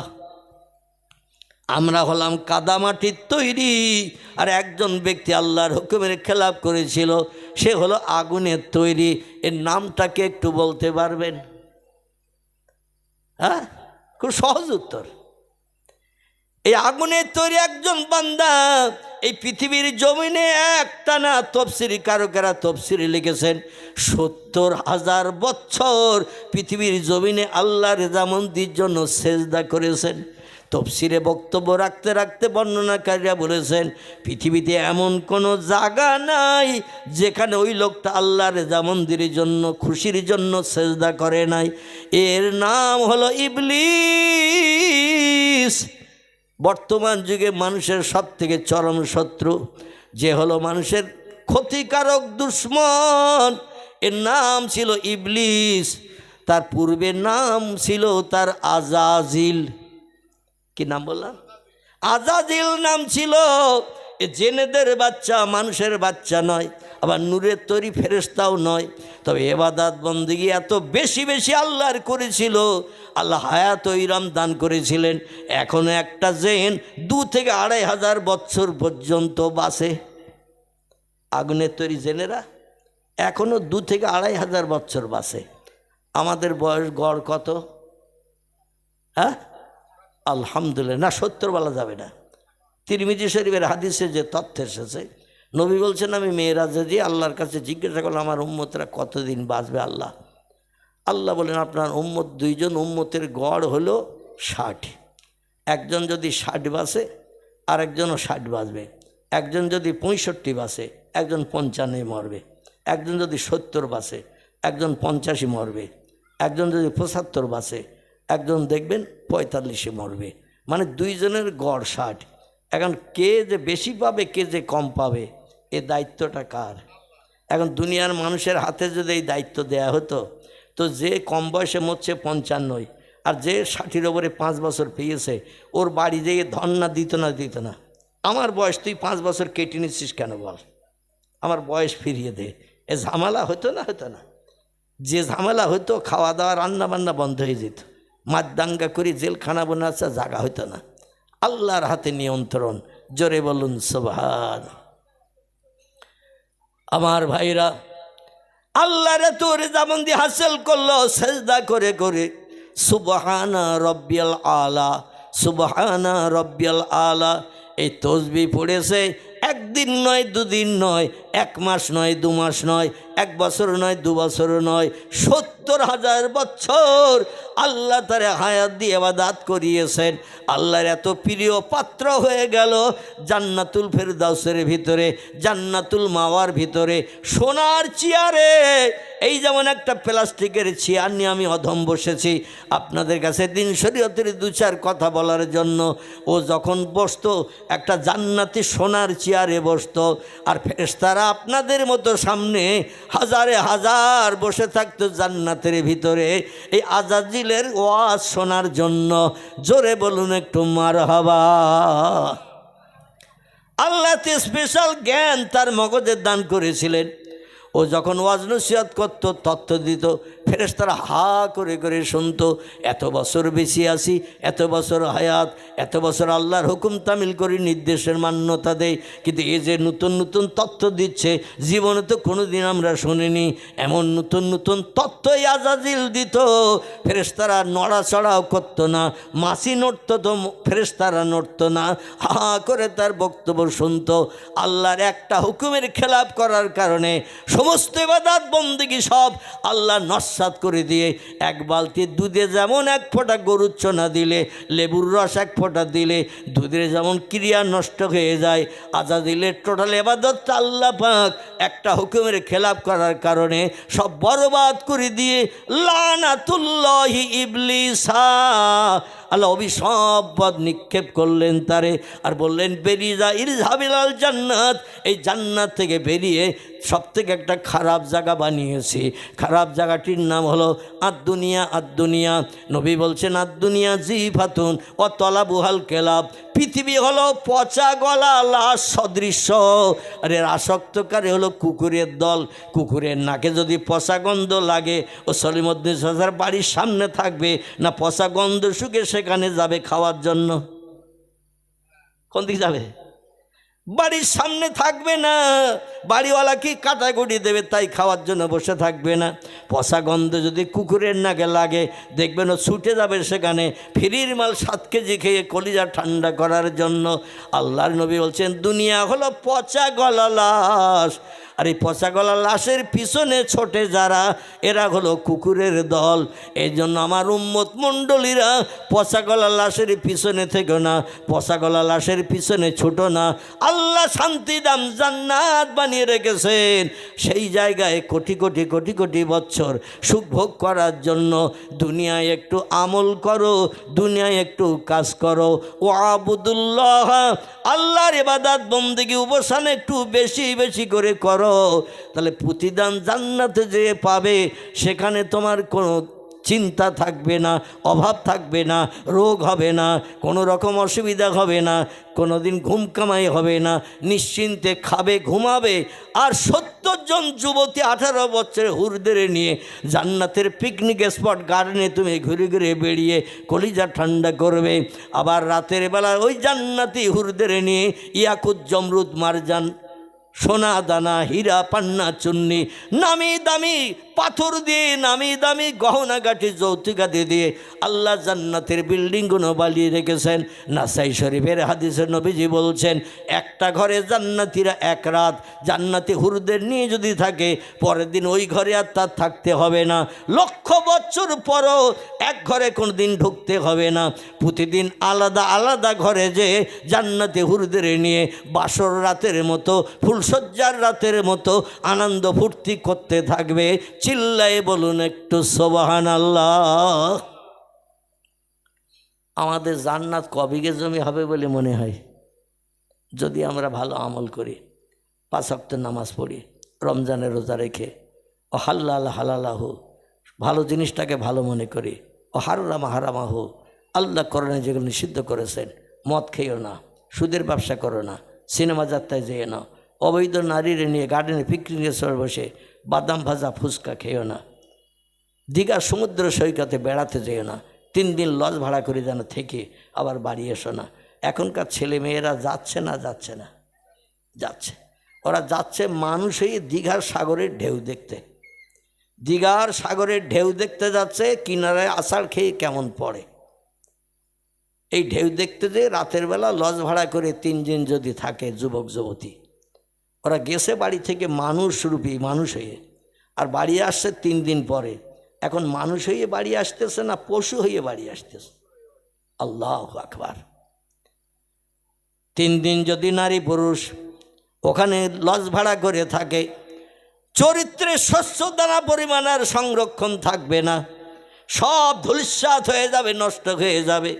আমরা হলাম কাদামাটির তৈরি, আর একজন ব্যক্তি আল্লাহর হুকুমের খেলাপ করেছিল, সে হলো আগুনের তৈরি। এর নামটাকে একটু বলতে পারবেন? হ্যাঁ, খুব সহজ উত্তর। এই আগুনের তৈরি একজন বান্দা এই পৃথিবীর জমিনে একটানা তফসিরি কারকেরা তফসিরে লিখেছেন ৭০,০০০ বছর পৃথিবীর জমিনে আল্লাহর রেজামন্দির জন্য সেজদা করেছেন। তফসিরে বক্তব্য রাখতে রাখতে বর্ণনাকারীরা বলেছেন পৃথিবীতে এমন কোনো জায়গা নাই যেখানে ওই লোকটা আল্লাহর রেজামন্দিরের জন্য, খুশির জন্য সেজদা করে নাই। এর নাম হলো ইবলিস। বর্তমান যুগে মানুষের সব থেকে চরম শত্রু, যে হলো মানুষের ক্ষতিকারক দুশ্মন, এর নাম ছিল ইবলিস। তার পূর্বের নাম ছিল তার আজাজিল। কি নাম বললাম? আজাজিল নাম ছিল। এ জেনেদের বাচ্চা, মানুষের বাচ্চা নয়, আবার নূরের তৈরি ফেরেশতাও নয়। তবে ইবাদত বন্দেগী এত বেশি বেশি আল্লাহর করেছিল, আল্লাহ হায়াত ইরাম দান করেছিলেন। এখনও একটা জেন ২ থেকে ২,৫০০ বছর পর্যন্ত বাঁচে। আগুনের তৈরি জেনেরা এখনও ২ থেকে ২,৫০০ বছর বাঁচে। আমাদের বয়স গড় কত? হ্যাঁ, আলহামদুলিল্লাহ, না ৭০ বলা যাবে না। তিরমিজি শরীফের হাদিসে যে তথ্য এসেছে, নবী বলছেন আমি মেয়েরাজে দিয়ে আল্লাহর কাছে জিজ্ঞাসা করলাম আমার উম্মতরা কতদিন বাঁচবে আল্লাহ। আল্লাহ বলেন আপনার উম্মত ২ জন উম্মতের গড় হলো ৬০। একজন যদি ৬০ বাঁচে আর একজনও ৬০ বাঁচবে। একজন যদি ৬৫ বাঁচে একজন ৫৫ মরবে। একজন যদি ৭০ বাঁচে একজন ৮৫ মরবে। একজন যদি ৭৫ বাঁচে একজন দেখবেন ৪৫ মরবে। মানে ২ জনের গড় ৬০। এখন কে যে বেশি পাবে কে যে কম পাবে এ দায়িত্বটা কার? এখন দুনিয়ার মানুষের হাতে যদি এই দায়িত্ব দেয়া হতো, তো যে কম বয়সে মরছে ৫৫, আর যে ৬০-এর ওপরে ৫ বছর পেয়েছে ওর বাড়ি যেয়ে ধর্ণা দিত না? আমার বয়স তুই 5 বছর কেটে নিচ্ছিস কেন বল, আমার বয়স ফিরিয়ে দে। এ ঝামেলা হতো না? যে ঝামেলা হতো, খাওয়া দাওয়া রান্না বান্না বন্ধ হয়ে যেত, মারদাঙ্গা করে জেলখানা বোনাচ্ছে, জায়গা হতো না। আল্লাহর হাতে নিয়ন্ত্রণ। জোরে বলুন সুবহান। আমার ভাইরা, আল্লাহর তোর যেমন দিয়ে হাসিল করলো সেজদা করে করে, সুবহানা রব্বিয়াল আলা, সুবহানা রব্বিয়াল আলা। এই তসবিহ পড়েছে একদিন নয়, 2 দিন নয়, 1 মাস নয়, 2 মাস নয়, 1 বছর নয়, 2 বছর নয়, ৭০,০০০ বছর আল্লাহ তারে হায়াত দিয়ে ইবাদত করিয়েছেন। আল্লাহর এত প্রিয় পাত্র হয়ে গেল জান্নাতুল ফেরদাউসের ভিতরে, জান্নাতুল মাওয়ার ভিতরে সোনার চেয়ারে। এই যেমন একটা প্লাস্টিকের চেয়ার নিয়ে আমি অধম বসেছি আপনাদের কাছে দিন শরীয়তের 2-4 কথা বলার জন্য। ও যখন বসতো একটা জান্নাতি সোনার চেয়ারে বসতো, আর ফেরেশতারা আপনাদের মতো সামনে হাজারে হাজার বসে থাকতো জান্নাতের ভিতরে এই আজাজিলের ওয়াজ শোনার জন্য। জোরে বলুন একটু মারহাবা। আল্লাহ স্পেশাল জ্ঞান তার মগজে দান করেছিলেন। ও যখন ওয়াজ নসিহত করতো, তথ্য দিত, ফেরেশতারা হা করে করে শুনতো। এত বছর বেশি আসি, এত বছর হায়াত, এত বছর আল্লাহর হুকুম তামিল করে নির্দেশের মান্যতা দেয়, কিন্তু এই যে নতুন নতুন তথ্য দিচ্ছে জীবনে তো কোনো দিন আমরা শুনিনি। এমন নতুন নতুন তথ্যই আজাজিল দিত, ফেরেশতারা নড়াচড়াও করতো না। মাছি নড়তো তো ফেরেশতারা নড়তো না, হা করে তার বক্তব্য শুনতো। আল্লাহর একটা হুকুমের খেলাপ করার কারণে সমস্ত ইবাদত বন্দেগী সব আল্লাহ নস্যাৎ করে দিয়ে, 1 বালতি দুধে যেমন 1 ফোঁটা গরুর চনা দিলে, লেবুর রস 1 ফোঁটা দিলে দুধের যেমন ক্রিয়া নষ্ট হয়ে যায়, আজাজিলের টোটাল ইবাদত আল্লাহ পাক একটা হুকুমের খেলাপ করার কারণে সব বরবাদ করে দিয়ে লানাতুল্লাহি ইবলিসা, আল্লাহ অভিশাপ নিক্ষেপ করলেন তারে, আর বললেন বেরিয়ে যা, ইরহাবিলাল জান্নাত, এই জান্নাত থেকে বেরিয়ে সব থেকে একটা খারাপ জায়গা বানিয়েছি। খারাপ জায়গাটির নাম হলো আদ-দুনিয়া। আদ-দুনিয়া, নবী বলছেন আদ-দুনিয়া জিফাতুন ও তলাবুহাল কেলাব, পৃথিবী হলো পচা গলা লাশ সদৃশ্য, আর এর আসক্তকারী হলো কুকুরের দল। কুকুরের নাকে যদি পচা গন্ধ লাগে, ও সলিমুদ্দিন সাজার বাড়ির সামনে থাকবে না পচা গন্ধ শুকে সেখানে যাবে খাওয়ার জন্য? কোন দিকে যাবে? বাড়ির সামনে থাকবে না, বাড়িওয়ালা কি কাটাকুটি দেবে তাই খাওয়ার জন্য বসে থাকবে না। পচা গন্ধ যদি কুকুরের নাকে লাগে, দেখবেন ও ছুটে যাবে সেখানে ফ্রির মাল 7 কেজি খেয়ে কলিজা ঠান্ডা করার জন্য। আল্লাহর নবী বলছেন দুনিয়া হলো পচা গলা লাশ, আর এই পচা গলা লাশের পিছনে ছোটে যারা, এরা হলো কুকুরের দল। এই জন্য আমার উম্মত মণ্ডলীরা পচা গলা লাশের পিছনে থেকো না, পচা গলা লাশের পিছনে ছোটো না। আল্লাহ শান্তিদাম জান্নাত বানিয়ে রেখেছেন, সেই জায়গায় কোটি কোটি কোটি কোটি বছর সুখ ভোগ করার জন্য দুনিয়ায় একটু আমল করো, দুনিয়ায় একটু কাজ করো। ও আবুদুল্লাহ, আল্লাহর ইবাদত বন্দেগী উপাসনা একটু বেশি বেশি করে করো, তাহলে প্রতিদান জান্নাতে যে পাবে, সেখানে তোমার কোনো চিন্তা থাকবে না, অভাব থাকবে না, রোগ হবে না, কোনো রকম অসুবিধা হবে না, কোনো দিন ঘুম কামাই হবে না, নিশ্চিন্তে খাবে ঘুমাবে। আর 70 জন যুবতী 18 বছরের হুরদের নিয়ে জান্নাতের পিকনিক স্পট গার্ডেনে তুমি ঘুরে ঘুরে বেরিয়ে কলিজা ঠান্ডা করবে। আবার রাতের বেলা ওই জান্নাতি হুরদের নিয়ে ইয়াকুত জমরুদ মারজান সোনা দানা হীরা পান্না চুন্নি নামি দামি পাথর দিয়ে নামি দামি গহনা গাঠি যৌতুকাদি দিয়ে আল্লাহ জান্নাতের বিল্ডিংগুলো বানিয়ে রেখেছেন। নাসাই শরীফের হাদিসে নবীজি বলছেন, একটা ঘরে জান্নাতিরা এক রাত জান্নাতি হুরদের নিয়ে যদি থাকে, পরের দিন ওই ঘরে আর তার থাকতে হবে না। 1,00,000 বছর পরও এক ঘরে কোনো দিন ঢুকতে হবে না। প্রতিদিন আলাদা আলাদা ঘরে যে জান্নাতি হুরদের নিয়ে বাসর রাতের মতো ফুলসজ্জার রাতের মতো আনন্দ ফুর্তি করতে থাকবে। চিল্লায় বলুন একটু সুবহানাল্লাহ। আমাদের জান্নাত কবিঘে জমি হবে বলে মনে হয় যদি আমরা ভালো আমল করি, 5 ওয়াক্ত নামাজ পড়ি, রমজানের রোজা রেখে, ও হাল্লাল হালালাহু, ভালো জিনিসটাকে ভালো মনে করি, ও হারামা হারামাহু, আল্লাহ কোরআনে যেগুলো নিষিদ্ধ করেছেন, মদ খেয়েও না, সুদের ব্যবসা করো না, সিনেমা যাত্রায় যেও না, অবৈধ নারীরে নিয়ে গার্ডেনে পিকনিকের সময় বসে বাদাম ভাজা ফুচকা খেয়েও না, দীঘা সমুদ্র সৈকতে বেড়াতে যেও না, 3 দিন লজ ভাড়া করে যেন থেকে আবার বাড়ি এসো না। এখনকার ছেলে মেয়েরা যাচ্ছে না যাচ্ছে না যাচ্ছে, ওরা যাচ্ছে মানুষ হয়ে দীঘার সাগরের ঢেউ দেখতে, দীঘার সাগরের ঢেউ দেখতে যাচ্ছে, কিনারায় আষাঢ় খেয়ে কেমন পড়ে। এই ঢেউ দেখতে যে রাতের বেলা লজ ভাড়া করে 3 দিন যদি থাকে যুবক যুবতী, ওরা গেছে বাড়ি থেকে মানুষ রূপী মানুষ হয়ে, আর বাড়ি আসছে 3 দিন পরে। এখন মানুষ হয়ে বাড়ি আসতেছে না পশু হয়ে বাড়ি আসতেছে। আল্লাহু আকবার। 3 দিন যদি নারী পুরুষ ওখানে লজ ভাড়া করে থাকে, চরিত্রে শস্য দানা পরিমাণ আর সংরক্ষণ থাকবে না, সব ধূলিসাৎ হয়ে যাবে, নষ্ট হয়ে যাবে।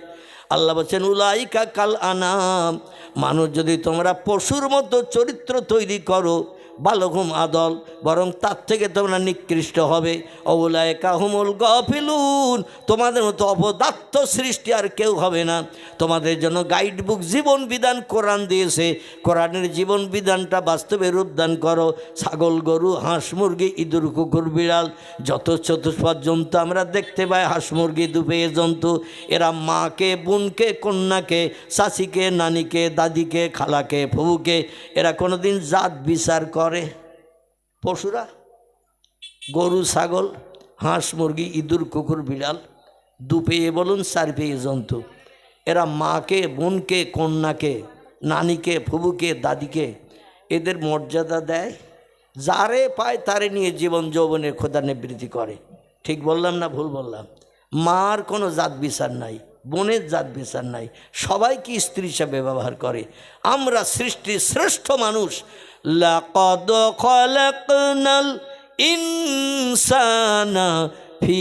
আল্লাহ বলছেন উলাইকা কাল আনাম, মানুষ যদি তোমরা পশুর মতো চরিত্র তৈরি করো, বালঘুম আদল, বরং তার থেকে তোমরা নিকৃষ্ট হবে। অউলাইকা হুমুল গাফিলুন, তোমাদের মতো অপদার্থ সৃষ্টি আর কেউ হবে না। তোমাদের জন্য গাইড বুক জীবন বিধান কোরআন দিয়েছে, কোরআনের জীবন বিধানটা বাস্তবে রূপদান করো। ছাগল গরু হাঁস মুরগি ইঁদুর কুকুর বিড়াল যত চতুষ্পদ জন্তু আমরা দেখতে পাই, হাঁস মুরগি দুপেয়ে জন্তু, এরা মাকে বোনকে কন্যাকে চাচিকে নানিকে দাদিকে খালাকে ফুবুকে এরা কোনোদিন জাত বিচার করে? পশুরা গরু ছাগল হাঁস মুরগি ইঁদুর কুকুর বিড়াল দুপেয়ে বলুন 4 পেয়ে জন্তু, এরা মাকে বোনকে কন্যাকে নানিকে ফুবুকে দাদিকে এদের মর্যাদা দেয়, যারে পায় তারে নিয়ে জীবন যৌবনের খোদা নিবৃত্তি করে। ঠিক বললাম না ভুল বললাম? মার কোনো জাত বিচার নাই, বোনের জাত বিচার নাই, সবাইকে স্ত্রী হিসাবে ব্যবহার করে। আমরা সৃষ্টির শ্রেষ্ঠ মানুষ। লাকাদ খালাকনাল ইনসানা ফি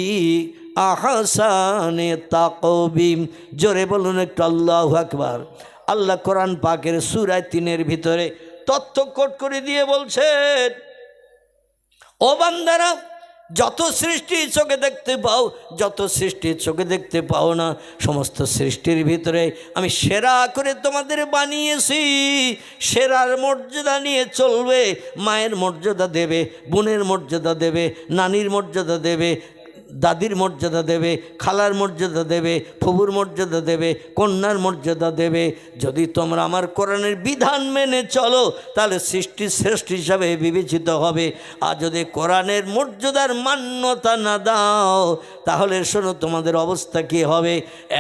আহসানি তাকবীম। জোরে বলুন একটু আল্লাহু আকবার। আল্লাহ কোরআন পাকের সূরা 3 ভিতরে তথ্য কোট করে দিয়ে বলছেন, ও বান্দারা, যত সৃষ্টি চোখে দেখতে পাও, যত সৃষ্টি চোখে দেখতে পাও না, সমস্ত সৃষ্টির ভিতরে আমি সেরা করে তোমাদের বানিয়েছি। সেরার মর্যাদা নিয়ে চলবে। মায়ের মর্যাদা দেবে, বোনের মর্যাদা দেবে, নানির মর্যাদা দেবে, দাদির মর্যাদা দেবে, খালার মর্যাদা দেবে, ফুবুর মর্যাদা দেবে, কন্যার মর্যাদা দেবে। যদি তোমরা আমার কোরআনের বিধান মেনে চলো তাহলে সৃষ্টি শ্রেষ্ঠ হিসাবে বিবেচিত হবে। আর যদি কোরআনের মর্যাদার মান্যতা না দাও তাহলে শোনো তোমাদের অবস্থা কী হবে।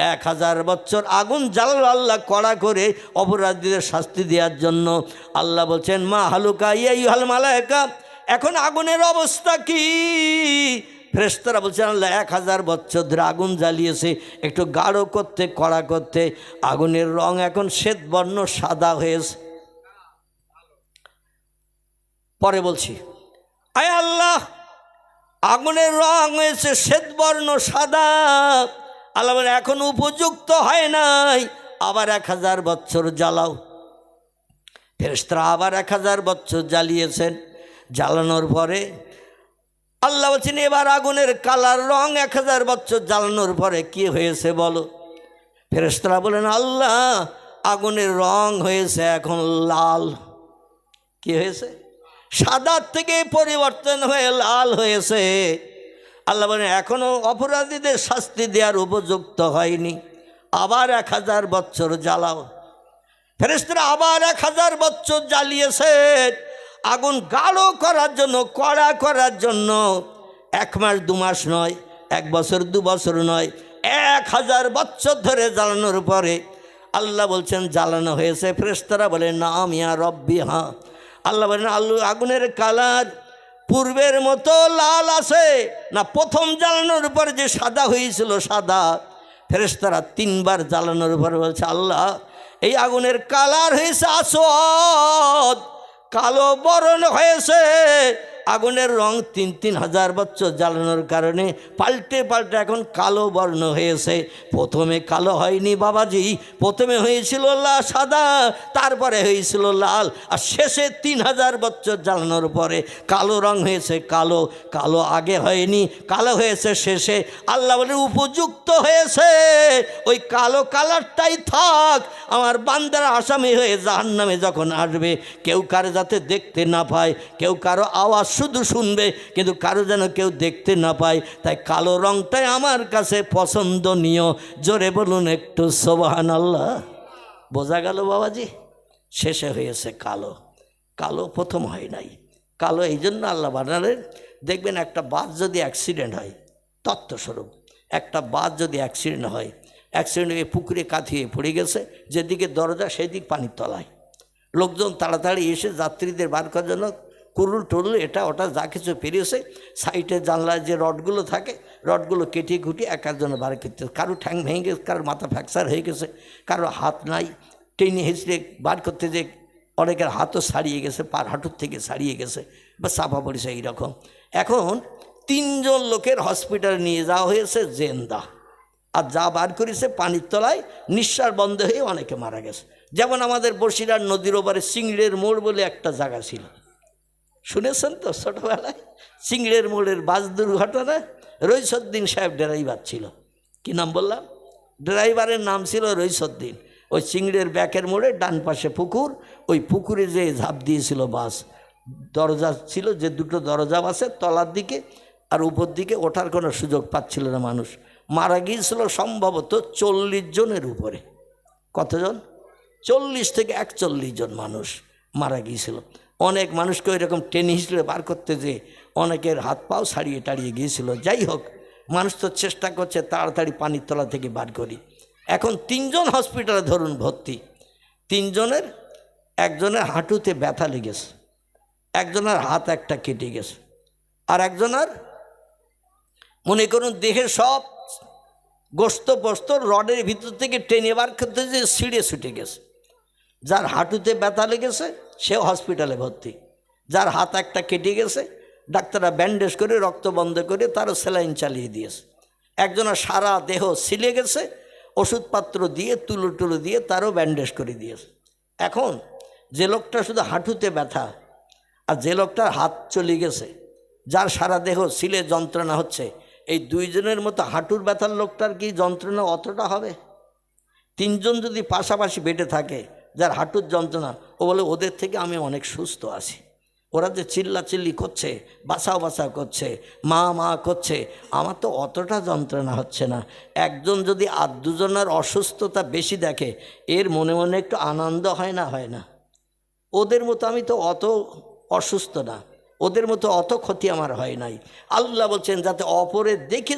1000 বছর আগুন জ্বালাল আল্লাহ কড়া করে অপরাধীদের শাস্তি দেওয়ার জন্য। আল্লাহ বলছেন, মা হালুকা ইয়া ইউহাল মালায়েকা, এখন আগুনের অবস্থা কি? ফেরেশতারা বলছেন, আল্লাহ 1000 বছর ধরে আগুন জ্বালিয়েছে, একটু গাঢ় করতে, কড়া করতে আগুনের রং এখন শ্বেতবর্ণ সাদা হয়েছে। পরে বলছি, আয় আল্লাহ, আগুনের রং হয়েছে শ্বেতবর্ণ সাদা। আল্লাহ বলে, এখন উপযুক্ত হয় নাই, আবার 1000 বছর জ্বালাও। ফেরেশতারা আবার 1000 বছর জ্বালিয়েছেন। জ্বালানোর পরে আল্লাহ বলছেন, এবার আগুনের কালার রং 1000 বছর জ্বালানোর পরে কি হয়েছে বলো। ফেরেশতারা বলেন, আল্লাহ, আগুনের রং হয়েছে এখন লাল। কি হয়েছে? সাদার থেকে পরিবর্তন হয়ে লাল হয়েছে। আল্লাহ বলেন, এখনও অপরাধীদের শাস্তি দেওয়ার উপযুক্ত হয়নি, আবার 1000 বছর জ্বালাও। ফেরেশতারা আবার 1000 বছর জ্বালিয়েছে আগুন গাঢ় করার জন্য, কড়া করার জন্য। 1 মাস 2 মাস নয়, 1 বছর 2 বছর নয়, 1000 বছর ধরে জ্বালানোর পরে আল্লাহ বলছেন জ্বালানো হয়েছে। ফেরেশতারা বলেন, নাম ইয়া রব্বি, হ্যাঁ। আল্লাহ বলেন, আগুনের কালার পূর্বের মতো লাল আছে না প্রথম জ্বালানোর পরে যে সাদা হয়েছিল সাদা? ফেরেশতারা 3 বার জ্বালানোর পরে বলছে, আল্লাহ, এই আগুনের কালার হয়েছে আসওয়াদ, কালো বরণ হয়েছে। আগুনের রং 3000 বছর জ্বালানোর কারণে পাল্টে পাল্টে এখন কালো বর্ণ হয়েছে। প্রথমে কালো হয়নি বাবাজি, প্রথমে হয়েছিল সাদা, তারপরে হয়েছিল লাল, আর শেষে 3000 বছর জ্বালানোর পরে কালো রং হয়েছে। কালো কালো আগে হয়নি, কালো হয়েছে শেষে। আল্লাহ বলে, উপযুক্ত হয়েছে, ওই কালো কালারটাই থাক। আমার বান্দারা আসামি হয়ে জাহান্নামে যখন আসবে, কেউ কারো যাতে দেখতে না পায়, কেউ কারো আওয়াজ শুধু শুনবে কিন্তু কারো যেন কেউ দেখতে না পায়। তাই কালো রংটাই আমার কাছে পছন্দনীয়। জোরে বলুন একটু সুবহানাল্লাহ। বোঝা গেল বাবাজি? শেষে হয়েছে কালো। কালো প্রথম হয় নাই। কালো এই জন্য আল্লাহ বানালেন, দেখবেন একটা বাস যদি অ্যাক্সিডেন্ট হয়, তত্ত্বস্বরূপ একটা বাস যদি অ্যাক্সিডেন্ট হয়, অ্যাক্সিডেন্ট হয়ে পুকুরে কাঁথিয়ে পড়ে গেছে, যেদিকে দরজা সেদিক পানির তলায়। লোকজন তাড়াতাড়ি এসে যাত্রীদের বার করার জন্য কুরুল টুরুল এটা ওটা যা কিছু পেরিয়েছে, সাইডে জানলায় যে রডগুলো থাকে, রডগুলো কেটে কুটিয়ে এক একজনের বার করতে। কারো ঠ্যাং ভেঙে গেছে, কারোর মাথা ফ্র্যাকচার হয়ে গেছে, কারো হাত নাই, টেনে হেঁচড়ে বার করতে যে অনেকের হাতও ছাড়িয়ে গেছে, পার হাঁটুর থেকে ছাড়িয়ে গেছে বা চাপা পড়েছে এইরকম। এখন 3 জন লোকের হসপিটালে নিয়ে যাওয়া হয়েছে জেন্দা, আর যা বার করেছে পানির তলায় নিঃশ্বাস বন্ধ হয়ে অনেকে মারা গেছে। যেমন আমাদের বসিরহাট নদীর ওপারে সিংড়ের মোড় বলে একটা জায়গা ছিল, শুনেছেন তো ছোটোবেলায়? সিংড়ের মোড়ের বাস দুর্ঘটনা, রইসুদ্দিন সাহেব ড্রাইভার ছিল। কি নাম বললাম? ড্রাইভারের নাম ছিল রইসুদ্দিন। ওই সিংড়ের ব্যাকের মোড়ে ডান পাশে পুকুর, ওই পুকুরে যে ঝাঁপ দিয়েছিল বাস, দরজা ছিল যে 2টো দরজা বাসের, তলার দিকে আর উপর দিকে ওঠার কোনো সুযোগ পাচ্ছিল না মানুষ। মারা গিয়েছিল সম্ভবত 40 জনের উপরে। কতজন? 40 থেকে 41 জন মানুষ মারা গিয়েছিল। অনেক মানুষকে ওই রকম টেনে হিসেবে বার করতে যে অনেকের হাত পাও ছাড়িয়ে টাড়িয়ে গিয়েছিল। যাই হোক, মানুষ তো চেষ্টা করছে তাড়াতাড়ি পানির তলা থেকে বার করি। এখন 3 জন হসপিটালে ধরুন ভর্তি। 3 জনের, একজনের হাঁটুতে ব্যথা লেগেছে, একজনের হাত একটা কেটে গেছে, আর একজনের মনে করুন দেহের সব গোস্ত পোস্ত রডের ভিতর থেকে টেনে বার করতে যে ছিঁড়ে ছুটে গেছে। যার হাঁটুতে ব্যথা লেগেছে সেও হসপিটালে ভর্তি, যার হাত একটা কেটে গেছে ডাক্তাররা ব্যান্ডেজ করে রক্ত বন্ধ করে তারও স্যালাইন চালিয়ে দিয়েছে। একজনের সারা দেহ ছিলে গেছে, ওষুধপত্র দিয়ে তুলো দিয়ে তারও ব্যান্ডেজ করে দিয়েছে। এখন যে লোকটা শুধু হাঁটুতে ব্যথা, আর যে লোকটার হাত চলে গেছে, যার সারা দেহ ছিলে যন্ত্রণা হচ্ছে, এই দুইজনের মতো হাঁটুর ব্যথার লোকটার কি যন্ত্রণা অতটা হবে? তিনজন যদি পাশাপাশি বেডে থাকে, যার হাঁটুর যন্ত্রণা, ও বলে ওদের থেকে আমি অনেক সুস্থ আছি। ওরা যে চিল্লাচিল্লি করছে, বাঁচাও করছে, মা করছে, আমার তো অতটা যন্ত্রণা হচ্ছে না। একজন যদি আর দুজনের অসুস্থতা বেশি দেখে, এর মনে মনে একটু আনন্দ হয় না? ওদের মতো আমি তো অত অসুস্থ না, ওদের মতো অত ক্ষতি আমার হয় নাই। আল্লাহ বলছেন যাতে অপরের দেখে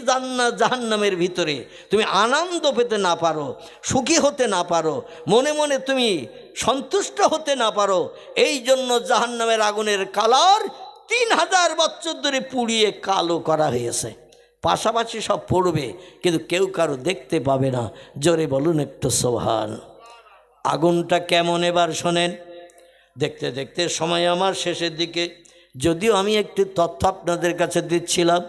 জাহান্নামের ভিতরে তুমি আনন্দ পেতে না পারো, সুখী হতে না পারো, মনে মনে তুমি সন্তুষ্ট হতে না পারো, এই জন্য জাহান্নামের আগুনের কালার 3000 বছর ধরে পুড়িয়ে কালো করা হয়েছে। পাশাপাশি সব পড়বে, কিন্তু কেউ কারো দেখতে পাবে না। জোরে বলুন একটু সুবহান। আগুনটা কেমন এবার শোনেন। দেখতে দেখতে সময় আমার শেষের দিকে, যদিও আমি একটি তথ্য আপনাদের কাছে দিচ্ছিলাম,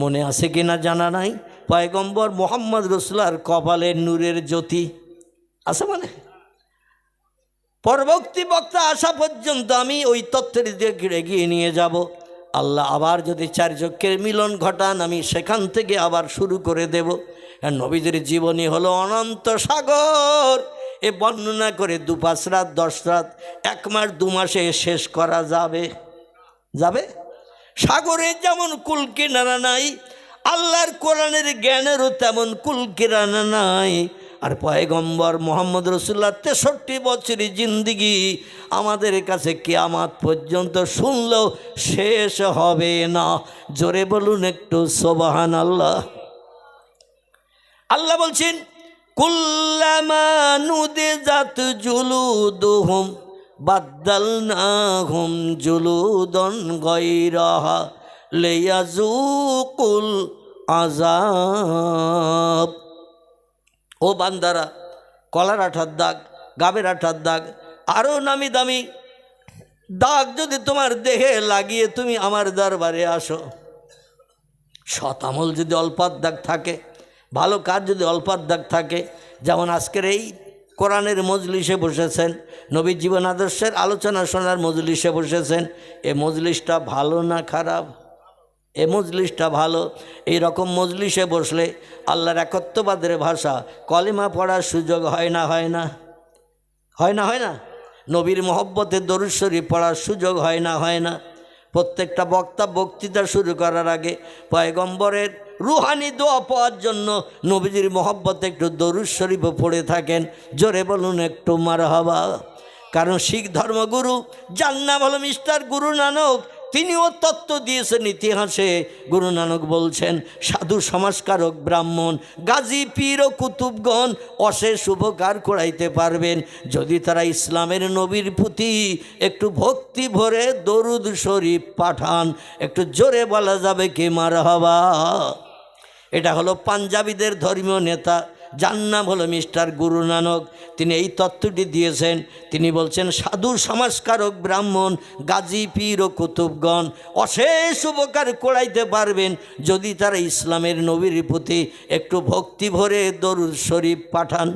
মনে আছে কি না জানা নাই, পয়গম্বর মোহাম্মদ রাসূলুল্লাহর কপালে নূরের জ্যোতি আছে, মানে পরবর্তী বক্তা আসা পর্যন্ত আমি ওই তথ্যের দিকে এগিয়ে নিয়ে যাব। আল্লাহ আবার যদি 4 চক্ষের মিলন ঘটান, আমি সেখান থেকে আবার শুরু করে দেব। নবীদের জীবনী হলো অনন্ত সাগর, এ বর্ণনা করে 2-5 রাত 10 রাত 1 মাস 2 মাসে শেষ করা যাবে? সাগরে যেমন কুল কিনারা নাই, আল্লাহর কোরআনের জ্ঞানেরও তেমন কুল কিনারা নাই। আর পয়গম্বর মোহাম্মদ রাসূলুল্লাহ 63 বছরের জিন্দিগি আমাদের কাছে কিয়ামত পর্যন্ত শুনলেও শেষ হবে না। জোরে বলুন একটু সুবহানাল্লাহ। আল্লাহ বলছেন কুল্লামা নুদিজাত জুলুদুহুম বাদদালনাহুম জুলুদান গায়রাহা লিয়াযুকুল আযাব। ও বান্দারা, কলার আঠার দাগ, গাবের আঠার দাগ, আরও নামি দামি দাগ যদি তোমার দেহে লাগিয়ে তুমি আমার দরবারে আসো, সৎ আমল যদি অল্পার দাগ থাকে, ভালো কাজ যদি অল্পার দাগ থাকে, যেমন আজকের এই কোরআনের মজলিসে বসেছেন, নবীর জীবন আদর্শের আলোচনা শোনার মজলিসে বসেছেন, এ মজলিসটা ভালো না খারাপ? এ মজলিসটা ভালো। এই রকম মজলিসে বসলে আল্লাহর একত্ববাদের ভাষা কলেমা পড়ার সুযোগ হয় না? নবীর মহব্বতে দরুদ শরীফ পড়ার সুযোগ হয় না? প্রত্যেকটা বক্তৃতা শুরু করার আগে পয়গম্বরের রুহানি দোয়া পাওয়ার জন্য নবীজির মহব্বতে একটু দরুদ শরীফও পড়ে থাকেন। জোরে বলুন একটু মারহাবা। কারণ শিখ ধর্মগুরু যার নাম হলো মিস্টার গুরু নানক, তিনিও তত্ত্ব দিয়েছেন ইতিহাসে। গুরু নানক বলছেন সাধু সমাজকারক ব্রাহ্মণ গাজী পীর ও কুতুবগণ অশেষ উপকার করাইতে পারবেন যদি তারা ইসলামের নবীর প্রতি একটু ভক্তি ভরে দরুদ শরীফ পাঠান। একটু জোরে বলা যাবে কি মারহাবা? এটা হলো পাঞ্জাবিদের ধর্মীয় নেতা, যার নাম হলো মিস্টার গুরু নানক। তিনি এই তত্ত্বটি দিয়েছেন। তিনি বলছেন সাধু সমাজকারক ব্রাহ্মণ গাজী পীর ও কুতুবগণ অশেষ উপকার করাইতে পারবেন যদি তারা ইসলামের নবীর প্রতি একটু ভক্তি ভরে দরুদ শরীফ পাঠান।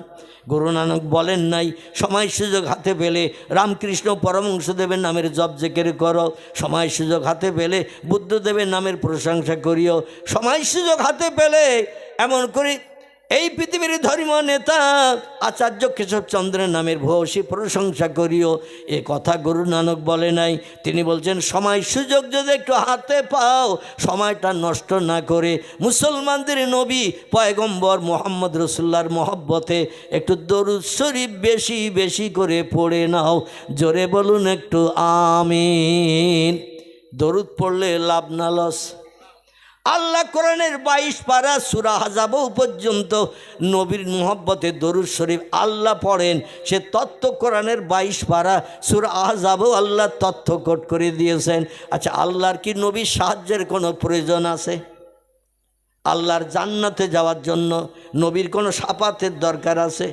গুরু নানক বলেন নাই সময় সুযোগ হাতে পেলে রামকৃষ্ণ পরমহংসদেবের নামের জপ জেকের করো, সময় সুযোগ হাতে পেলে বুদ্ধদেবের নামের প্রশংসা করিও, সময় সুযোগ হাতে পেলে এমন করে এই পৃথিবীর ধর্মীয় নেতা আচার্য কেশবচন্দ্রের নামের ভূয়সী প্রশংসা করিও। এ কথা গুরু নানক বলে নাই। তিনি বলছেন সময় সুযোগ যদি একটু হাতে পাও, সময়টা নষ্ট না করে মুসলমানদের নবী পয়গম্বর মোহাম্মদ রাসূলুল্লাহর মহব্বতে একটু দরুদ শরীফ বেশি বেশি করে পড়ে নাও। জোরে বলুন একটু আমিন। দরুদ পড়লে লাভ না লস? আল্লাহ কোরআনের 22 পারা সূরা আহজাব পর্যন্ত নবীর মুহব্বতে দরুদ শরীফ আল্লাহ পড়েন। সে তত্ত্ব কোরআনের 22 পারা সূরা আহজাব আল্লাহ তথ্য কোট করে দিয়েছেন। আচ্ছা, আল্লাহর কি নবীর সাহায্যের কোনো প্রয়োজন আছে? আল্লাহর জান্নাতে যাওয়ার জন্য নবীর কোনো সাফাতের দরকার আছে?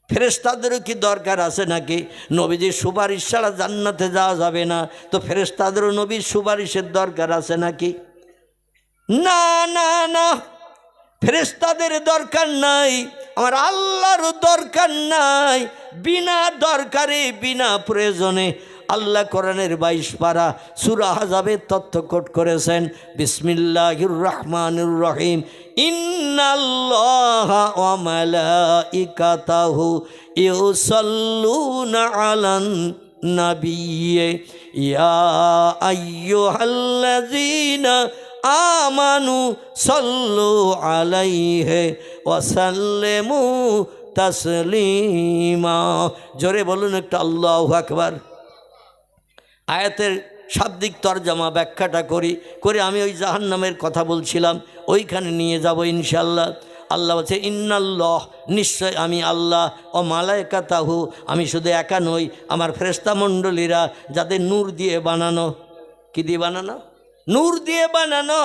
ফেরেশতাদেরও কি দরকার আছে নাকি? নবীজির সুপারিশ ছাড়া জান্নাতে যাওয়া যাবে না, তো ফেরেশতাদেরও নবীর সুপারিশের দরকার আছে নাকি? না না না, ফেরেশতাদের দরকার নাই, আমার আল্লাহর দরকার নাই। বিনা দরকারে বিনা প্রয়োজনে আল্লাহ কোরআনের 22 পারা সূরা আহজাবের তথ্য কোট করেছেন। বিসমিল্লাহির রহমানির রহিম, ইন্নাল্লাহা ওয়া মালাইকাতাহু ইউসাল্লুনা আলান নাবিয়্যি ইয়া আইয়ুহাল্লাযীনা আমানু সাল্লু আলাইহি ওয়া সাল্লিমু তাসলিমা। জোরে বলুন একটু আল্লাহু আকবার। আয়াতের শাব্দিক তরজমা ব্যাখ্যাটা করে আমি ওই জাহান্নামের কথা বলছিলাম, ওইখানে নিয়ে যাব ইনশাল্লাহ। আল্লাহ বলছে ইন্নাল্লাহ, নিশ্চয় আমি আল্লাহ, ও মালায়েকাতাহু, আমি শুধু একা নই, আমার ফেরেশতা মণ্ডলীরা যাদের নূর দিয়ে বানানো, কি দিয়ে বানানো? নূর দিয়ে বানানো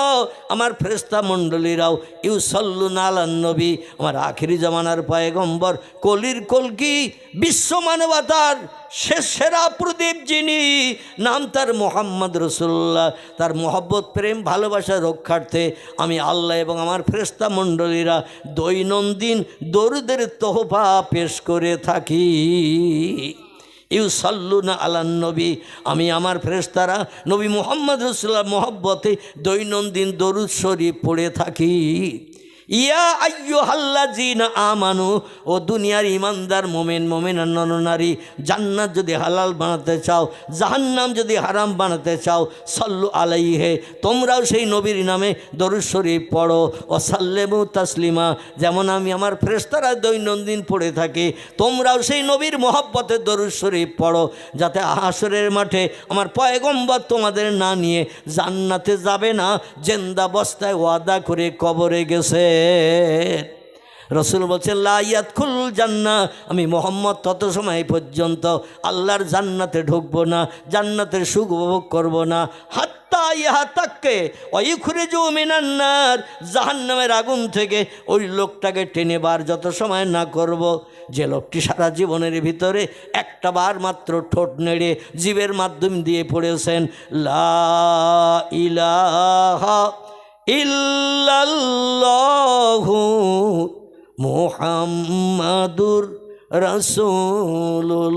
আমার ফেরেশতা মণ্ডলীরাও ইউসাল্লুনা আলান নবী, আমার আখিরি জামানার পয়গম্বর, কলির কলকি, বিশ্ব মানবতার শেষ সেরা প্রদীপ যিনি, নাম তার মুহাম্মদ রাসূলুল্লাহ, তার মোহব্বত প্রেম ভালোবাসা রক্ষার্থে আমি আল্লাহ এবং আমার ফেরেশতা মণ্ডলীরা দৈনন্দিন দরুদের তোহফা পেশ করে থাকি। ইউসাল্লুনা আলান নবী, আমি আমার ফেরেশতারা নবী মুহাম্মদ রাসূলুল্লাহর মহব্বতে দৈনন্দিন দরুদ শরীফ পড়ে থাকি। ইয়া আইয়ুহাল্লাযীনা আমানু, ও দুনিয়ার ইমানদার মোমেন মোমেনা নরনারী, জান্নাত যদি হালাল বানাতে চাও, জাহান্নাম যদি হারাম বানাতে চাও, সাল্লু আলাইহি, তোমরাও সেই নবীর নামে দরুদ শরীফ পড়ো, ও সাল্লিমু তাসলিমা, যেমন আমি আমার ফেরেশতারা দৈনন্দিন পড়ে থাকি, তোমরাও সেই নবীর মহব্বতে দরুদ শরীফ পড়ো, যাতে হাসরের মাঠে আমার পয়গম্বর তোমাদের না নিয়ে জান্নাতে যাবে না, জিন্দাবস্থায় ওয়াদা করে কবরে গেছে। রসুল বলছেন লা ইয়াদখুল জান্নাহ, আমি মোহাম্মদ তত সময় পর্যন্ত আল্লাহর জান্নাতে ঢুকবো না, জান্নাতের সুখ উপভোগ করবো না, হাত্তা ইয়াতাক্কে ওয়ায়ুখরিজু মিনান নার, জাহান্নামের আগুন থেকে ওই লোকটাকে টেনে বার যত সময় না করব, যে লোকটি সারা জীবনের ভিতরে একটা বার মাত্র ঠোঁট নেড়ে জিভের মাধ্যম দিয়ে পড়েছেন লা ইলাহা ইল্লাল্লাহু মুহাম্মাদুর রাসূলুল্লাহ।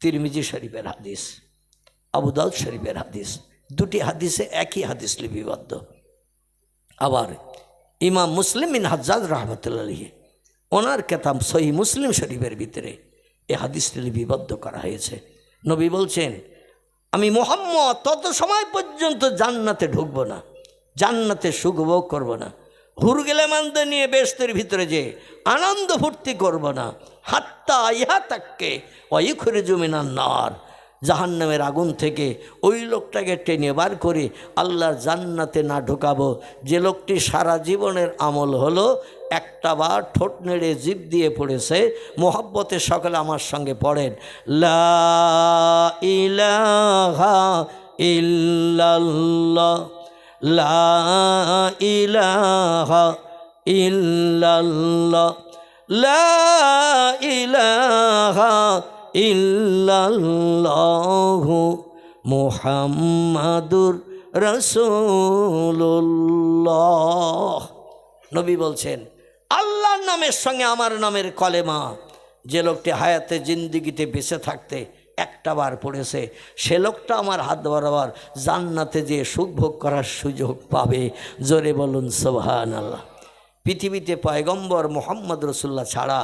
তিরমিজি শরীফের হাদিস, আবু দাউদ শরীফের হাদিস, দুটি হাদিসে একই হাদিস লিপিবদ্ধ। আবার ইমাম মুসলিম বিন হাজ্জাজ রাহমাতুল্লাহ আলাইহি ওনার কিতাব সহিহ মুসলিম শরীফের ভিতরে এই হাদিসটি লিপিবদ্ধ করা হয়েছে। নবী বলছেন আমি মুহাম্মদ তত সময় পর্যন্ত জান্নাতে ঢুকবো না, জান্নাতে সুখ ভোগ করবো না, হুরগেলে মানতে নিয়ে বেহেশতের ভিতরে যে আনন্দ ফুর্তি করবো না, হাত্তা ইয়াতাক্কে ওয়ায়ুখরিজু মিনান নার, জাহান্নামের আগুন থেকে ওই লোকটাকে টেনে বার করে আল্লাহর জান্নাতে না ঢোকাবো, যে লোকটি সারা জীবনের আমল হলো একটা বার ঠোঁট নেড়ে জিভ দিয়ে পড়েছে। মোহাব্বতে সকলে আমার সঙ্গে পড়েন লা ইলাহা ইল্লাল্লাহ, লা ইলাহা ইল্লাল্লাহ, লা ইলাহা ইল্লাল্লাহু মুহাম্মাদুর রাসূলুল্লাহ। নবী বলছেন আল্লাহর নামের সঙ্গে আমার নামের কলেমা যে লোকটি হায়াতে জিন্দিগিতে বেঁচে থাকতে একটা বার পড়েছে, সে লোকটা আমার হাত বরাবর জান্নাতে যে সুখ ভোগ করার সুযোগ পাবে। জোরে বলুন সুবহানাল্লাহ। পৃথিবীতে পয়গম্বর মোহাম্মদ রসুল্লাহ ছাড়া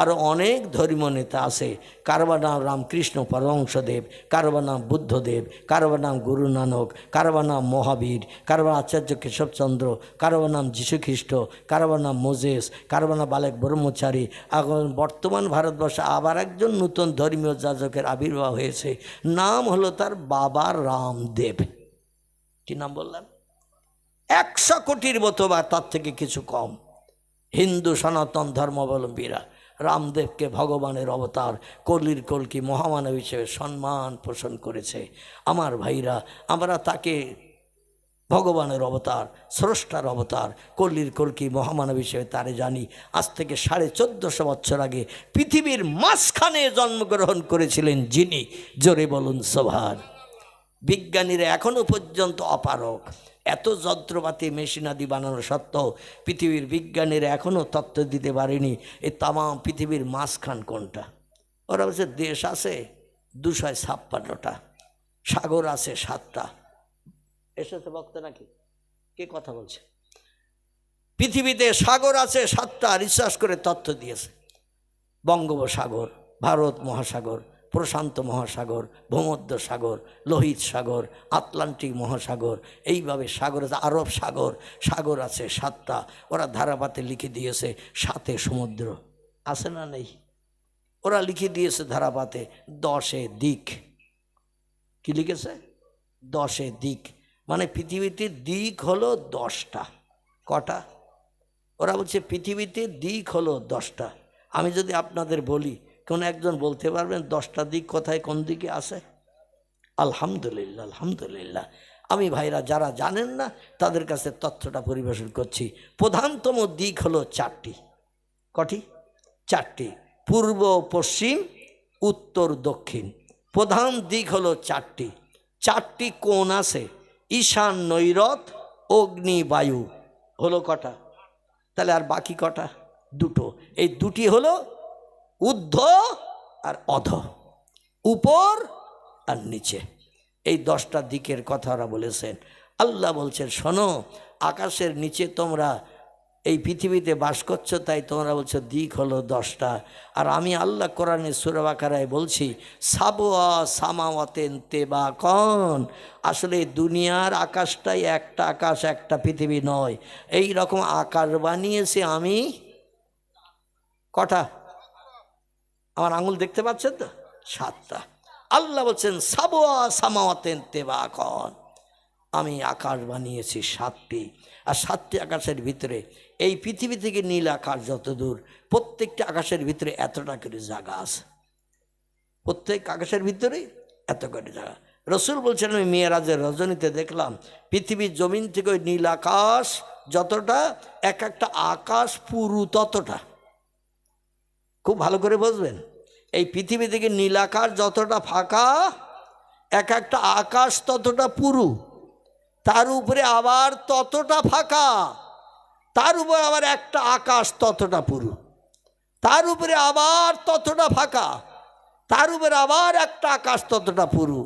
আরও অনেক ধর্মীয় নেতা আছে। কারবার নাম রামকৃষ্ণ পরমহংসদেব, কারবার নাম বুদ্ধদেব, কারবার নাম গুরু নানক, কারবার নাম মহাবীর, কারবার আচার্য কেশবচন্দ্র, কারবার নাম যীশুখ্রিস্ট, কারবার নাম মোজেস, কারবার নাম বালেক ব্রহ্মচারী। এখন বর্তমান ভারতবর্ষে আবার একজন নূতন ধর্মীয় যাজকের আবির্ভাব হয়েছে, নাম হলো তার বাবা রামদেব। কি নাম বললাম? 100 কোটির মতো বা তার থেকে কিছু কম হিন্দু সনাতন ধর্মাবলম্বীরা রামদেবকে ভগবানের অবতার, কলির কলকি মহামানব হিসেবে সম্মান পোষণ করেছে। আমার ভাইরা, আমরা তাকে ভগবানের অবতার, স্রষ্টার অবতার, কলির কলকি মহামানব হিসেবে তারে জানি। আজ থেকে 1450 বছর আগে পৃথিবীর মাঝখানে জন্মগ্রহণ করেছিলেন যিনি। জোরে বলুন সুবহান। বিজ্ঞানীরা এখনো পর্যন্ত অপারক, এত যন্ত্রপাতি মেশিনাদি বানানো সত্ত্বেও পৃথিবীর বিজ্ঞানীরা এখনও তথ্য দিতে পারেনি এই তাম পৃথিবীর মাঝখান কোনটা। ওরা বলছে দেশ আছে 256টা, সাগর আছে 7টা। এসেছে বক্তা নাকি? কে কথা বলছে? পৃথিবীতে সাগর আছে 7টা, রিসার্চ করে তথ্য দিয়েছে। বঙ্গোপসাগর, ভারত মহাসাগর, প্রশান্ত মহাসাগর, ভূমধ্য সাগর, লোহিত সাগর, আটলান্টিক মহাসাগর, এইভাবে সাগর আছে। আরব সাগর, সাগর আছে 7টা। ওরা ধারাপাতে লিখে দিয়েছে 7 সমুদ্র আছে না নেই? ওরা লিখে দিয়েছে ধারাপাতে 10 দিক। কি লিখেছে? 10 দিক, মানে পৃথিবীতে দিক হলো 10টা। কটা? ওরা বলছে পৃথিবীতে দিক হলো 10টা। আমি যদি আপনাদের বলি, কোন একজন বলতে পারবেন 10টা দিক কোথায়, কোন দিকে আছে? আলহামদুলিল্লাহ, আলহামদুলিল্লাহ। আমি ভাইরা যারা জানেন না তাদের কাছে তথ্যটা পরিবেশন করছি। প্রধানতম দিক হলো 4টি। কটি? 4টি। পূর্ব, পশ্চিম, উত্তর, দক্ষিণ। প্রধান দিক হলো 4টি। 4টি কোণ আছে, ঈশান, নৈরত, অগ্নি, বায়ু। হলো কটা? তাহলে আর বাকি কটা? 2টো। এই 2টি হলো ঊর্ধ্ব আর অধ, উপর আর নিচে। এই 10টা দিকের কথা ওরা বলেছেন। আল্লাহ বলছেন শোনো, আকাশের নিচে তোমরা এই পৃথিবীতে বাস করছো, তাই তোমরা বলছো দিক হলো 10টা। আর আমি আল্লাহ কোরআনে সূরা বাকারায় বলছি সাবওয়া সামাওয়াতেন তেবাকন। আসলে দুনিয়ার আকাশটাই একটা আকাশ, একটা পৃথিবী নয়। এই রকম আকাশ বানিয়েছি আমি। কটা? আমার আঙুল দেখতে পাচ্ছেন তো? 7টা। আল্লাহ বলছেন সাবওয়া সামাওয়াতেন তেবাকন, আমি আকাশ বানিয়েছি 7টি। আর 7টি আকাশের ভিতরে এই পৃথিবী থেকে নীল আকাশ যত দূর, প্রত্যেকটা আকাশের ভিতরে এতটা করে জায়গা আছে। প্রত্যেক আকাশের ভিতরে এত করে জায়গা। রসুল বলছেন আমি মেরাজের রজনীতে দেখলাম পৃথিবীর জমিন থেকে ওই নীল আকাশ যতটা, এক একটা আকাশ পুরু ততটা। খুব ভালো করে বুঝবেন, এই পৃথিবী থেকে নীল আকাশ যতটা ফাঁকা, এক একটা আকাশ ততটা পুরু। তার উপরে আবার ততটা ফাঁকা, তার উপরে আবার একটা আকাশ ততটা পুরু, তার উপরে আবার ততটা ফাঁকা, তার উপরে আবার একটা আকাশ ততটা পুরু।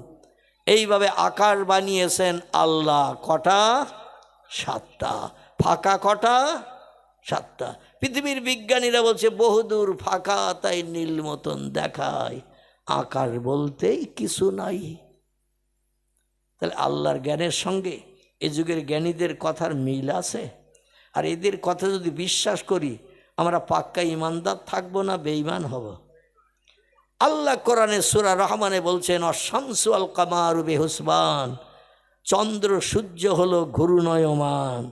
এইভাবে আকাশ বানিয়েছেন আল্লাহ। কটা? 7টা। ফাঁকা কটা? 7টা। পৃথিবীর বিজ্ঞানীরা বলছে বহুদূর ফাঁকা, তাই নীল মতন দেখায়, আকাশ বলতেই কিছু নাই। তাহলে আল্লাহর জ্ঞানের সঙ্গে এ যুগের জ্ঞানীদের কথার মিল আছে। আর এদের কথা যদি বিশ্বাস করি, আমরা পাক্কা ইমানদার থাকবো না বেঈমান হব? আল্লাহ কোরআনে সূরা রহমানে বলছেন অশামসু আল কামারু বিহুসবান, চন্দ্র সূর্য হলো ঘূর্ণয়মান।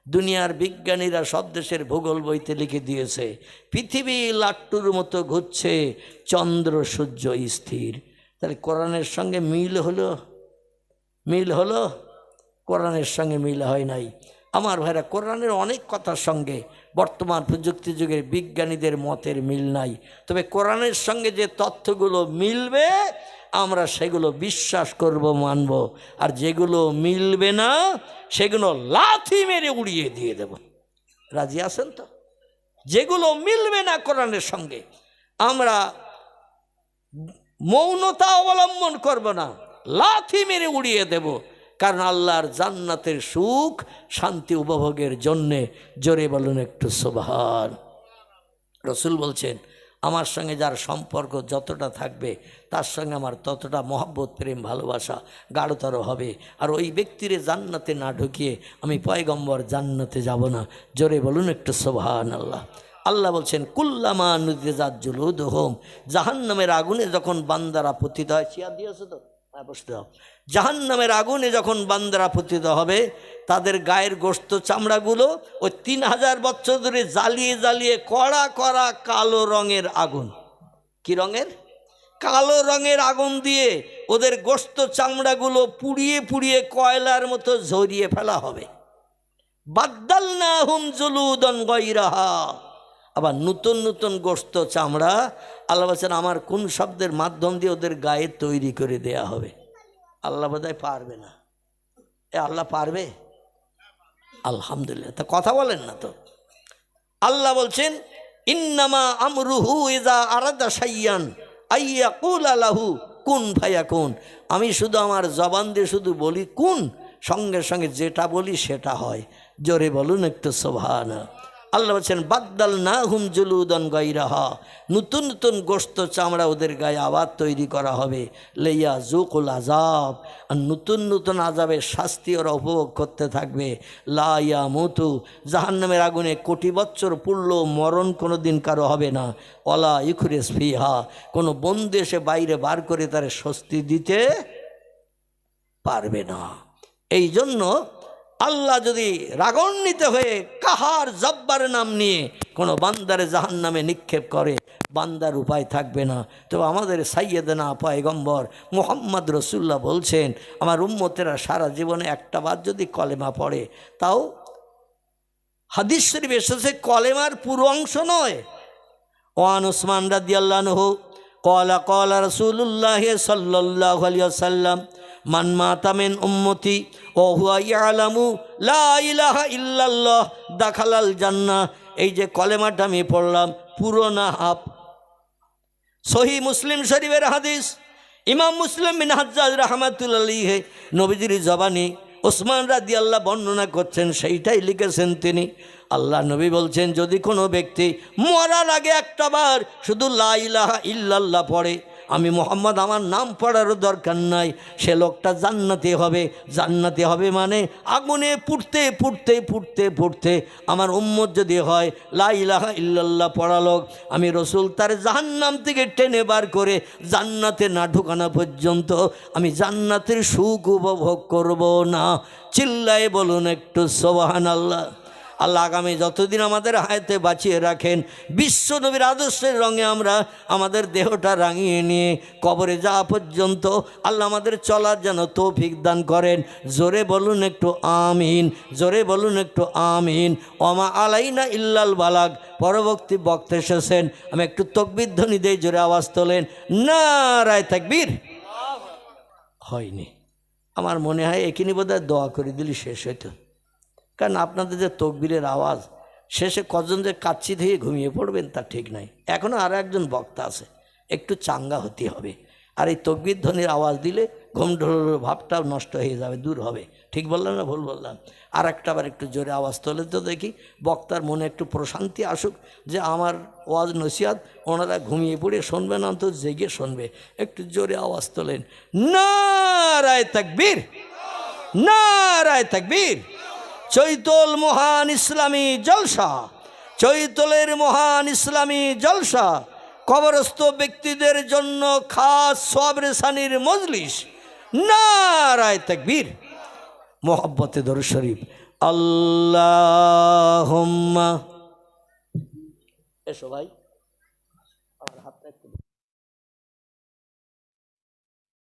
দুনিয়ার বিজ্ঞানীরা সব দেশের ভূগোল বইতে লিখে দিয়েছে পৃথিবী লাট্টুর মতো ঘুরছে, চন্দ্র সূর্য স্থির। তাহলে কোরআনের সঙ্গে মিল হলো? মিল হলো? কোরআনের সঙ্গে মিল হয় নাই। আমার ভাইরা, কোরআনের অনেক কথার সঙ্গে বর্তমান প্রযুক্তি যুগের বিজ্ঞানীদের মতের মিল নাই। তবে কোরআনের সঙ্গে যে তথ্যগুলো মিলবে আমরা সেগুলো বিশ্বাস করব, মানব। আর যেগুলো মিলবে না সেগুলো লাথি মেরে উড়িয়ে দিয়ে দেব। রাজি আছেন তো? যেগুলো মিলবে না কোরআনের সঙ্গে আমরা মৌনতা অবলম্বন করব না, লাথি মেরে উড়িয়ে দেব। কারণ আল্লাহর জান্নাতের সুখ শান্তি উপভোগের জন্যে, জোরে বলুন একটু সুবহান। রসুল বলছেন আমার সঙ্গে যার সম্পর্ক যতটা থাকবে তার সঙ্গে আমার ততটা মহব্বত, প্রেম, ভালোবাসা গাঢ়তর হবে। আর ওই ব্যক্তিরে জান্নাতে না ঢুকিয়ে আমি পয়গম্বর জান্নাতে যাব না। জোরে বলুন একটু সুবহান আল্লাহ। আল্লাহ বলছেন কুল্লামা নুযিজাত জুলুদুহুম, জাহান্নামের আগুনে যখন বান্দারা পতিত হয়, চেয়ার দিয়েছে তো, হ্যাঁ বসতে দাও। জাহান্নামের আগুনে যখন বান্দারা পতিত হবে তাদের গায়ের গোশত চামড়াগুলো ওই 3000 বছর ধরে জ্বালিয়ে জ্বালিয়ে কড়া কড়া কালো রঙের আগুন। কি রঙের? কালো রঙের আগুন দিয়ে ওদের গোশত চামড়াগুলো পুড়িয়ে পুড়িয়ে কয়লার মতো ঝরিয়ে ফেলা হবে। বাদ্দালনাহুম জুলুদান গায়রাহা, আবার নতুন নতুন গোশত চামড়া আল্লাহ বলছেন আমার কোন শব্দের মাধ্যম দিয়ে ওদের গায়ে তৈরি করে দেয়া হবে। আল্লাহ বোধহয় পারবে না। আল্লাহ পারবে? আলহামদুলিল্লাহ। তা কথা বলেন না তো। আল্লাহ বলছেন ইন্নামা আমরুহু ইযা আরাদা শাইয়ান আইয়াকুলা লাহু কুন ফায়াকুন। আমি শুধু আমার জবান দিয়ে শুধু বলি কুন, সঙ্গে সঙ্গে যেটা বলি সেটা হয়। জোরে বলুন একটু সুবহানাল্লাহ। আল্লাহ বলছেন বাদ্দালনাহুম জুলুদান গায়রাহা, নতুন নতুন গোশত চামড়া ওদের গায়ে আবার তৈরি করা হবে। লাইয়া যুকুল আযাব, আর নতুন নতুন আযাবের শাস্তি ওরা উপভোগ করতে থাকবে। লা ইয়ামুতু, জাহান্নামের আগুনে কোটি বছর পুড়লেও মরণ কোনো দিন কারো হবে না। ওয়ালা ইখরিজ ফিহা, কোনো বন্দী এসে বাইরে বার করে তার স্বস্তি দিতে পারবে না। এই জন্য আল্লাহ যদি রাগান্বিত হয়ে কাহার জব্বার নাম নিয়ে কোনো বান্দারে জাহান্নামে নিক্ষেপ করে, বান্দার উপায় থাকবে না। তো আমাদের সাইয়েদনা পয়গম্বর মুহাম্মদ রাসূলুল্লাহ বলছেন, আমার উম্মতেরা সারা জীবনে একটা বার যদি কলেমা পড়ে, তাও হাদিস শরীফে এসেছে কলেমার পুরো অংশ নয়। ওয়ান উসমান রাদিয়াল্লাহু আনহু ক্বালা ক্বালা রাসূলুল্লাহ সাল্লাল্লাহু আলাইহি ওয়াসাল্লাম মান মাতা মিন উম্মতি ওয়া হুয়া ইয়ালামু লা ইলাহা ইল্লাল্লাহ দাখালাল জান্নাহ। এই যে কলেমাটা আমি পড়লাম পুরো না হাফ। সহিহ মুসলিম শরীফের হাদিস, ইমাম মুসলিম বিন হাজ্জাজ রাহমাতুল্লাহি আলাইহি নবীজির জবানি ওসমান রাদিয়াল্লাহু বর্ণনা করছেন, সেইটাই লিখেছেন তিনি। আল্লাহ নবী বলছেন, যদি কোনো ব্যক্তি মরার আগে একটা বার শুধু লা ইলাহা ইল্লাল্লাহ পড়ে, আমি মোহাম্মদ আমার নাম পড়ারও দরকার নাই, সে লোকটা জান্নাতি হবে। জান্নাতি হবে মানে আগুনে পুড়তে পুড়তে পুড়তে পুড়তে আমার উম্মত যদি হয়, লা ইলাহা ইল্লাল্লাহ পড়া লোক, আমি রসুল তার জাহান্নাম থেকে টেনে বার করে জান্নাতে না ঢুকানো পর্যন্ত আমি জান্নাতের সুখ উপভোগ করব না। চিল্লায় বলুন একটু সুবহানাল্লাহ। আল্লাহ আগামী যতদিন আমাদের হায়াতে বাঁচিয়ে রাখেন, বিশ্ব নবীর আদর্শের রঙে আমরা আমাদের দেহটা রাঙিয়ে নিয়ে কবরে যাওয়া পর্যন্ত আল্লাহ আমাদের চলার যেন তৌফিক দান করেন। জোরে বলুন একটু আমিন, জোরে বলুন একটু আমিন। ওমা আলাইনা ইল্লাল বালাগ। পরবর্তী বক্তা এসেছেন, আমি একটু তাকবীর ধ্বনি দেই, জোরে আওয়াজ তোলেন, নারায়ে তাকবীর। হয়নি, আমার মনে হয় এখানে বোধহয় দোয়া করে দিলি শেষ হইতো। কারণ আপনাদের যে তকবীরের আওয়াজ শেষে কজন যে কাচ্চি থেকে ঘুমিয়ে পড়বেন তা ঠিক নাই। এখনও আরও একজন বক্তা আছে, একটু চাঙ্গা হতে হবে। আর এই তকবীর ধ্বনির আওয়াজ দিলে ঘুম ঢোল ভাবটাও নষ্ট হয়ে যাবে, দূর হবে। ঠিক বললাম না ভুল বললাম? আর একটা আবার একটু জোরে আওয়াজ তোলে তো দেখি, বক্তার মনে একটু প্রশান্তি আসুক যে আমার ওয়াজ নসিহাত ওনারা ঘুমিয়ে পড়ে শুনবে না, অন্তত জেগে শুনবে। একটু জোরে আওয়াজ তোলেন, নারায়ে তাকবীর, নারায়ে তাকবীর। চৈতল মহান ইসলামী জলসা, চৈতলের মহান ইসলামী জলসা, কবরস্থ ব্যক্তিদের জন্য খাস সবরেসানির মজলিস। নারায়ে তাকবীর। মোহাব্বতে দরুদ শরীফ। আল্লাহুম্মা, এসো ভাই।